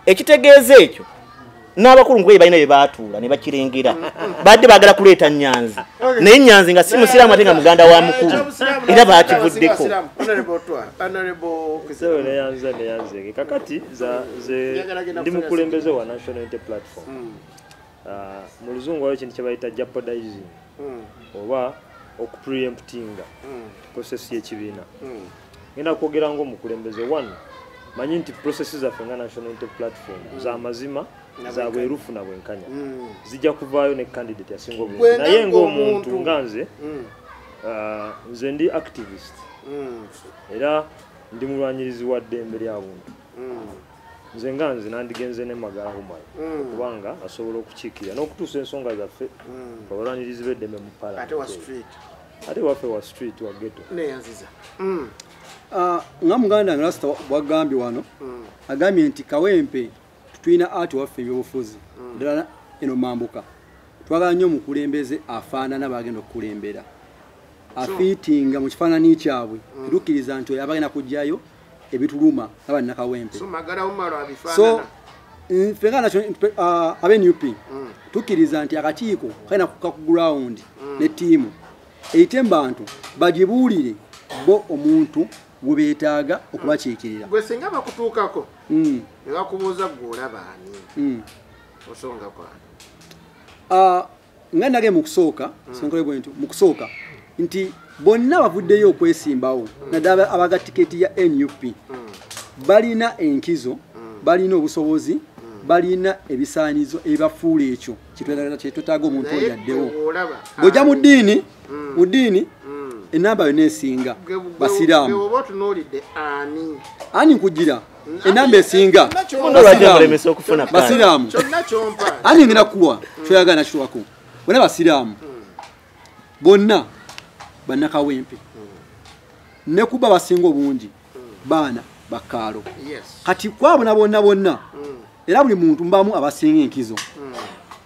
ekitegeeza ekyo n'abakulu nkwe balina bye baatuula ne bakirengera badde baagala kuleeta Nyanzi naye Nyanzi nga si musiraamu ate nga muganda wa mukulu era baakivuddeko kakati ndi mukulembeze wa National Unity Platform mu luzungu waliwo ekintu kye bayita jeopardizing oba okupreemptinga process y'ekibiina ngenda kwogera ng'omukulembeze one manyi nti processes zaffe nga National Unity Platform za mazima za bwerufu na bwenkanya zijja kuvaayo ne candidate yasinga obulungi naye ng'omuntu nga nze nze ndi activist era ndi mulwanyirizi wa ddembe lya buntu nze nga nze nandigenze ne Magala Humayo kubanga asobola okukiikirira n'okutuusa ensonga zaffe abalwanyirizi b'eddembe mu parliament ate waffe wa street wa ghetto nga muganda ngrasta bwagambye wano agambye nti Kawempe tutwina ati waffe ebyobufuzi ddala eno mambuka twagala nnyo omukulembeze afaanana bagenda okukulembera afiitinga mu kifaananyi kyabwe tukkiriza nti oyo abagenda kujjayo ebituluma abanna Kawempe so ffe nga ab'NUP tukkiriza nti akakiiko kalina kukka ku ground ne ttiimu eyite mu bantu bagibuulire bo omuntu gwe beetaaga okubakiikirira gwe singa bakutuukako ne bakubuuza gwe olaba ani osonga kwani nga nage mu kusooka sonkole bwentu mu kusooka nti bonna bavuddeyo okwesimbawo naddala abaga tiketi ya NUP balina enkizo balina obusobozi balina ebisaanizo ebibafuula ekyo kyetwetaaga omuntu oyo yaddewo bw'ojja mu ddiini enamba yonna esinga basiraamu ani nkugira enamba esinga basiraamu ani ngenda kuwa kyoyagala nakiwako bonna basiraamu bonna banna Kawempe ne kuba basinga obungi baana bakaalo kati kwabona bonna era buli muntu mbamu abasinga enkizo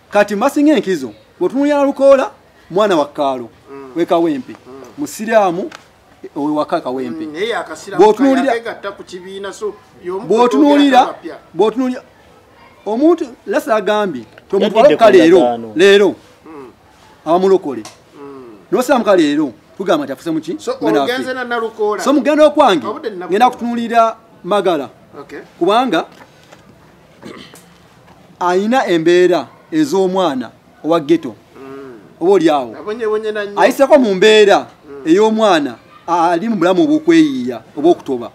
kati mbasinga enkizo bw'otunulira Lukoola mwana wa Kaalo we Kawempe musiraamu owe waka Kawempe bw'otunulira omuntu lasa agambi tomutuka leero abamulokole n'osaamuka leero tugamba nti afuse muki so mugenda okwange ngenda kutunulira Magala kubanga ayina embeera ez'omwana owa ghetto oba olyawo ayiseko mu mbeera ey'omwana ali mu bulamu obw'okweyiiya oba okutoba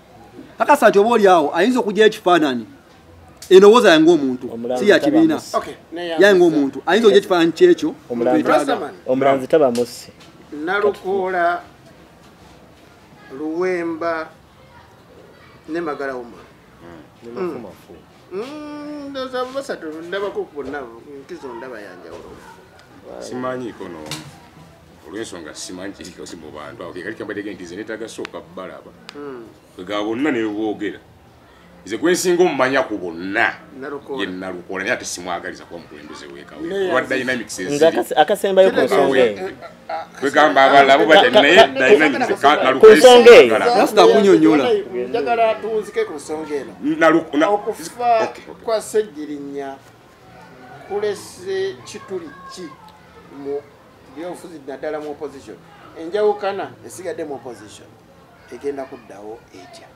kakasa nti oba olyawo ayinza okugyayo ekifaananyi enowooza yange omuntu si ya kibiina yange omuntu ayinza okugya ekifaananyi kyekyo omulanzi taba musi Nalukoola Luwemba ne Magala Humayo ndoza basatu ndabako bonna nkizo ndaba yanjawulo simanyiiko no olw'ensonga simanyi kiriko si mu bantu awo kekali kambadde ntize neetaaga sooka balaba kwega bonna ne boogera nze gwensinga omumanya ku bonna ye Nalukoola naye ate simwagaliza kuba mukulembeze weekawe lwa dynamics akasembayo ku nsonga eyo kwegamba abalabo naye ku nsonga eyo nasita kunyonyola njagala tuwuzike ku nsonga eno okufa kwa Ssegirinya kulese kituli ki mu byobufuzi naddala mu opposition enjawukana esigadde mu opposition egenda kuddawo etya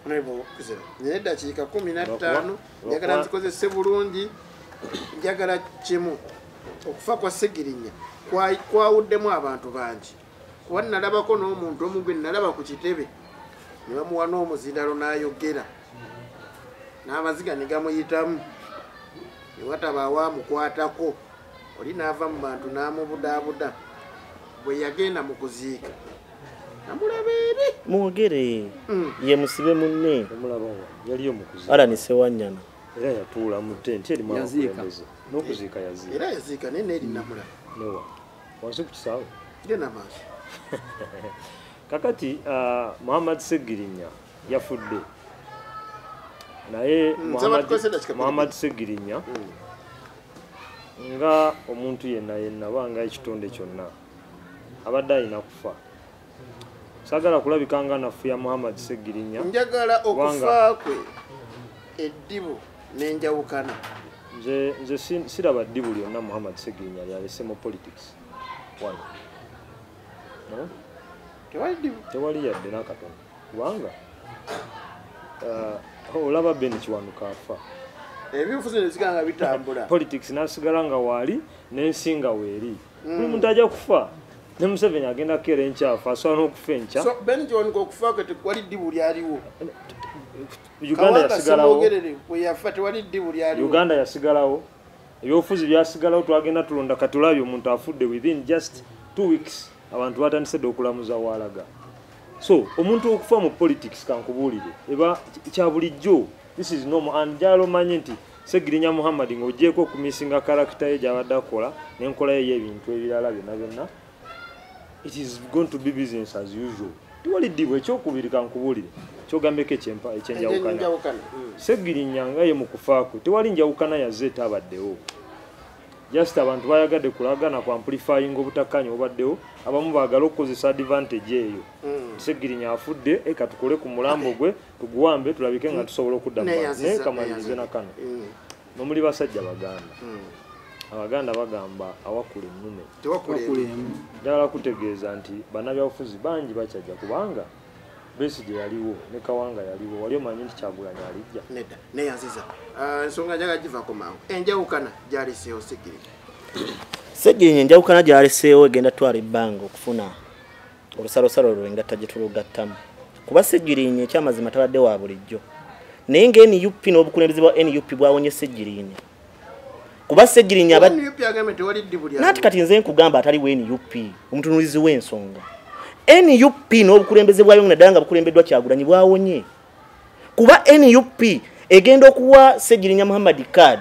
naye eddakiika 15 njagala nzikozese bulungi njagala kimu okufa kwa Ssegirinya kwawuddemu abantu bangi kuba nalabako n'omuntu omu gwe nalaba ku kitebe ne bamuwa n'omuzindalo n'ayogera n'amaziga ne gamuyitamu ne wataba awaamukwatako oli n'ava mu bantu n'amubudaabuda bwe yagenda mu kuziika namulaba eri mwogere ye musibe munne yaliyo mukuziika ala nisewanyana era yatuula mu tenti eri mwakulembeze n'okuziika yaziika era yaziika naye neeri namulaba newa wansi ku kisaawe genda maaso kakati Muhammad Ssegirinya yafudde naye Muhammad Ssegirinya nga omuntu yenna banga ekitonde kyonna abadde alina kufa sagala kulabika nga nafu ya Muhammad Segirinya njagala okufa kwe eddibu n'enjawukana nze siraba ddibu lyonna Muhammad Segirinya lyalese mu politics wano no? tewali yadde n'akatono kubanga olaba Ben Kiwanuka afa ebifuzi nesiganga bitambula politics nasigala nga waali n'ensinga weeri buli muntu ajja kufa ne Museveni agenda kera enkyafu asobola n'okufa enkya so Ben Kiwanuka okufa kwe tewali ddibu lyaliwo Uganda yasigalawo ebyobufuzi byasigalawo twagenda tulonda katulabye omuntu afudde within just 2 weeks abantu batandise okulamuza walaga so omuntu okufa mu politics kankubuulire eba kya bulijjo this is normal and jalo manye nti Segirinya Muhammad ng'ogyeko okumisinga karakita ye gy'abadde akola n'enkola ye y'ebintu ebirala byonna it is going to be business as usual tiwali ddibu ekyokubiri kankubuulire kyogambeko ekyenjawukana Segirinya nga ye mu kufa kwe tewali njawukana yazze etabaddewo just abantu bayagadde kulagana ku amplifying obutakkaanya obaddewo abamu baagala okukozesa advantage eyo Segirinya afudde katukole ku mulambo gwe tuguwambe tulabike nga tusobola okudda naye kamalirize nakano nomuli basajja Abaganda bagamba awakula ennume njagala kutegeeza nti bannabyabufuzi bangi bakyajja kubanga Besigye yaliwo ne Kawanga yaliwo wali omanyi nti Kyagulanyi alijja nedda neyanziza ensonga njaga givaako mangu enjawukana gyaleseewo Segirinya enjawukana gyaleseewo egenda twala ebbanga okufuna olusalosalo lwengatta gye tulugattamu kuba Segirinya ekyamazima tabadde wa bulijjo naye nga NUP n'obukulembeze bwa NUP bwawonye Segirinya kuba Segirinya nati kati nze nkugamba ataliwo NUP omutunulizi w'ensonga NUP n'obukulembeze bwayo naddala nga bukulembeddwa Kyagulanyi bwawonye kuba NUP egenda okuwa Segirinya Muhammad card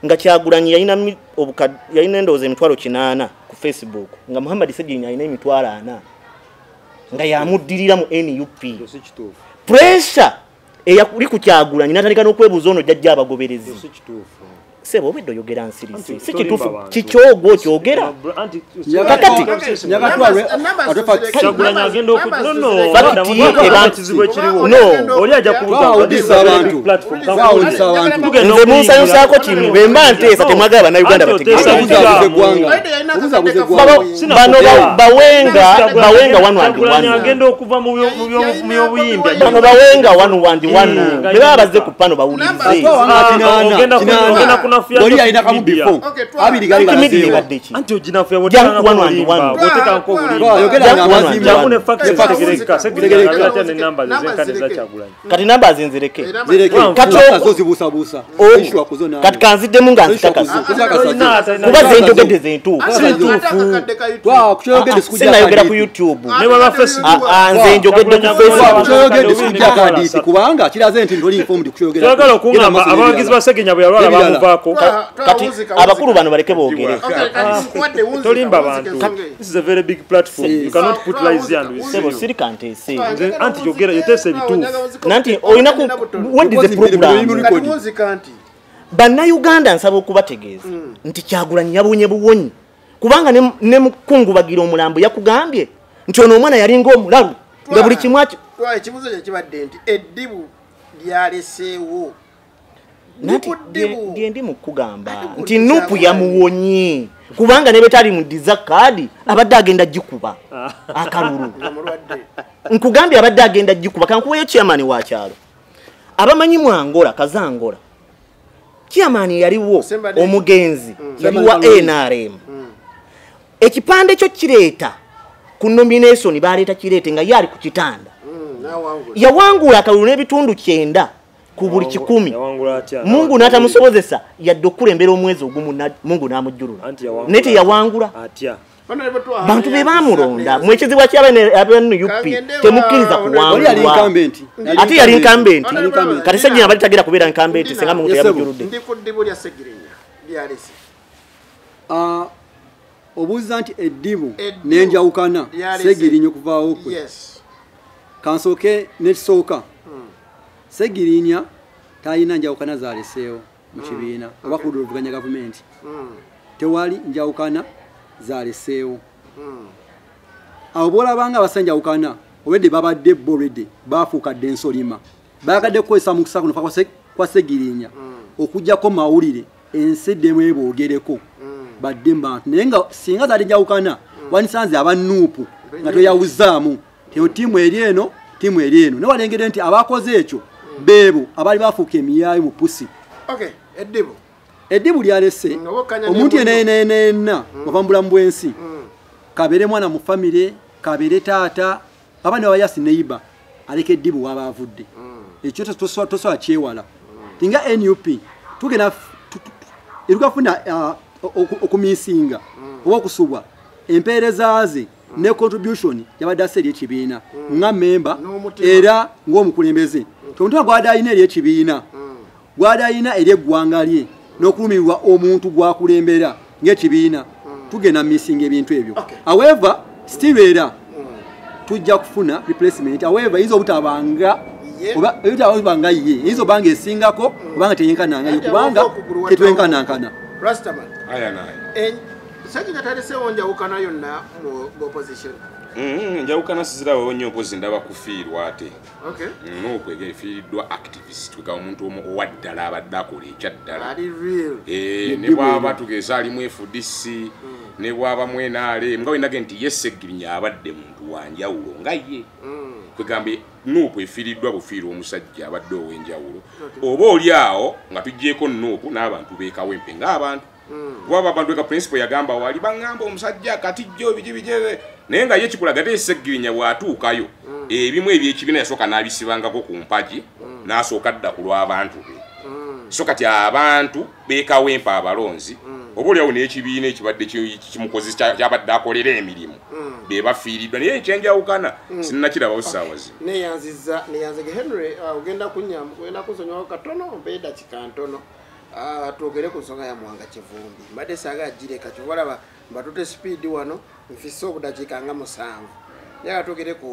nga Kyagulanyi yalina endowooza emitwalo 8 ku Facebook nga Muhammad Segirinya alina emitwalo 4 nga yamuddirira mu NUP pressure eyakuli ku Kyagulanyi natandika n'okwebuuza ono jjajja abagoberezi sebo obedde oyogera nsirisi si kituufu kikyogo kyogera kakati Kyagulanyi agenda oli ajja nze munsanyusaako kimu bemba nteesa temwagala bannayuganda bano bawenga agenda okuva mu byobuyimbi bano bawenga wanu ne baba bazze ku pano bawulirize Oli alina kamu before. Abiri gali galaseewo. Anti oginafu yabotanga wanu. Boteka nko buli. Yogera nga mazimba. Jamune facts tegereka. Segereka abata ne numbers zenkane za Kyagulanyi. Kati numbers nzireke. Kati azozi busa. Issue akuzona. Kati kanzidemu nga nzitakasa. Kuba zenjogedde zentu. Wa kuchogedde sikujja. Sinayogera ku YouTube. Ne baba Facebook. Nze njogedde ku Facebook. Kuchogedde sikujja kadisi kubanga kiraze nti ndoli informed kuchogera. Twagala okungamba abawagizi ba Segirinya bwe yalwala bamuvaako. Kati abakulu bano baleke boogere. Tolimba abantu. This is a very big platform. You cannot put lies here and we say. Sebo siri kantese. Anti yogera yetese ebituufu. Nanti oyina ku what is the program? Bannayuganda nsaba okubategeeza nti Kyagulanyi yabonye buwonyi kubanga ne mukungu bagira omulambo yakugambye nti ono omwana yali ng'omulalu nga buli kimwaki ekibuzo kye kibadde nti eddibu lyaleseewo ndi mukugamba nti nupu yamuwonye kubanga ne betali mu dizakadi abadde agenda gikuba akalulu nkugambye abadde agenda gikuba kankuweyo chairman wa kyalo abamanyi mu Angola kazangola chairman yaliwo omugenzi yaliwa NRM ekipande kyo kireeta ku nomination baleeta kireete nga yali ku kitanda yawangula akalulu n'ebitundu 9 ku buli 10 Mungu n'atamusobozesa yadde okulembera omwezi ogumu Mungu n'amujjulula nete yawangula bantu be bamulonda mwekizibwa ky'abanu UP temukkiriza kuwangulwa ate yali incumbent kati Segirinya bali tagira kubeera incumbent senga Mungu yamujjuludde obuuza nti eddibu n'enjawukana Segirinya okuvaawo kwe kansooke n'ekisooka Segirinya talina njawukana zaleseewo mu kibiina oba ku luvuganya gavumenti tewali njawukana zaleseewo abo boolabanga abasanjawukana obwedde babadde bolwedde baafuukadde ensolima baagadde kukozesa mukisa kuno kwasegirinya okujjako mawulire ensi eddemu eboogereko badde mbantu naye nga singa zaali njawukana wanisanze abanuupu nga toyawuzaamu teyo tiimu eri eno ne walengere nti abakoze ekyo beebo abaali bafuuka emiyaayo mu pusi eddibu lyalese omuntu yenenenena wava mu bulamu bw'ensi kabeere mwana mu famire kabeere taata abandi babayasi neiba aleka eddibu waba avudde ekyo tosobola kyewala tinga NUP tugenda erugafuna okumisinga oba okusubwa empeereza ze ne contribution yabadde ase eri ekibiina nga memba era ng'omukulembeze omutima gwada ayina eri ekibiina gwada ayina eri eggwanga lye n'okulumirwa omuntu gwakulembera ng'ekibiina tugenda misinga ebintu ebyo however still era tujja kufuna replacement however yinza obutabanga oba ye yinza obanga esingako obanga teyenkananga yo kubanga tetwenkanankana Sajja taleseewo njawukana yonna mu opposition. Njawukana sizirawo nnyo mpozi ndaba kufiirwa ate. N'okwega efiiriddwa activist tweka omuntu omu owaddala abadde akola ekyaddala. Ne bw'aba tugeza alimu FDC ne bw'aba mwenale nga wenage nti yesegirinya abadde muntu wanjawulo nga ye. Kwegambe Nuupu efiiriddwa bufiirwa omusajja abadde ow'enjawulo. Oba oli awo nga tuggyeko Nuupu n'abantu beekawempe ng'abantu. Waba abantu eka principle yagamba wali bangamba omusajja katijjo bijibije naye nga ye kikulaga tesegirinya bwatuukayo ebimu ebyekibina yasooka n'abisibangako ku mpaji n'asooka dda ku lw'abantu be so kati abantu beekawempa abalonzi oba oliawo n'ekibiina ekibadde kimukozi kyabadde akolera emirimu be bafiiriddwa naye ekyenjawukana sinnakirabawo ssaawa zino neyanzige Henry ogenda kusonyiwawo katono mpe dakika ntono twogere ku nsonga ya Mwanga Kivumbi mbadde saaga agireka kyobalaba mbatute speed wano nfisse obudakiika nga 7 naye twogere ku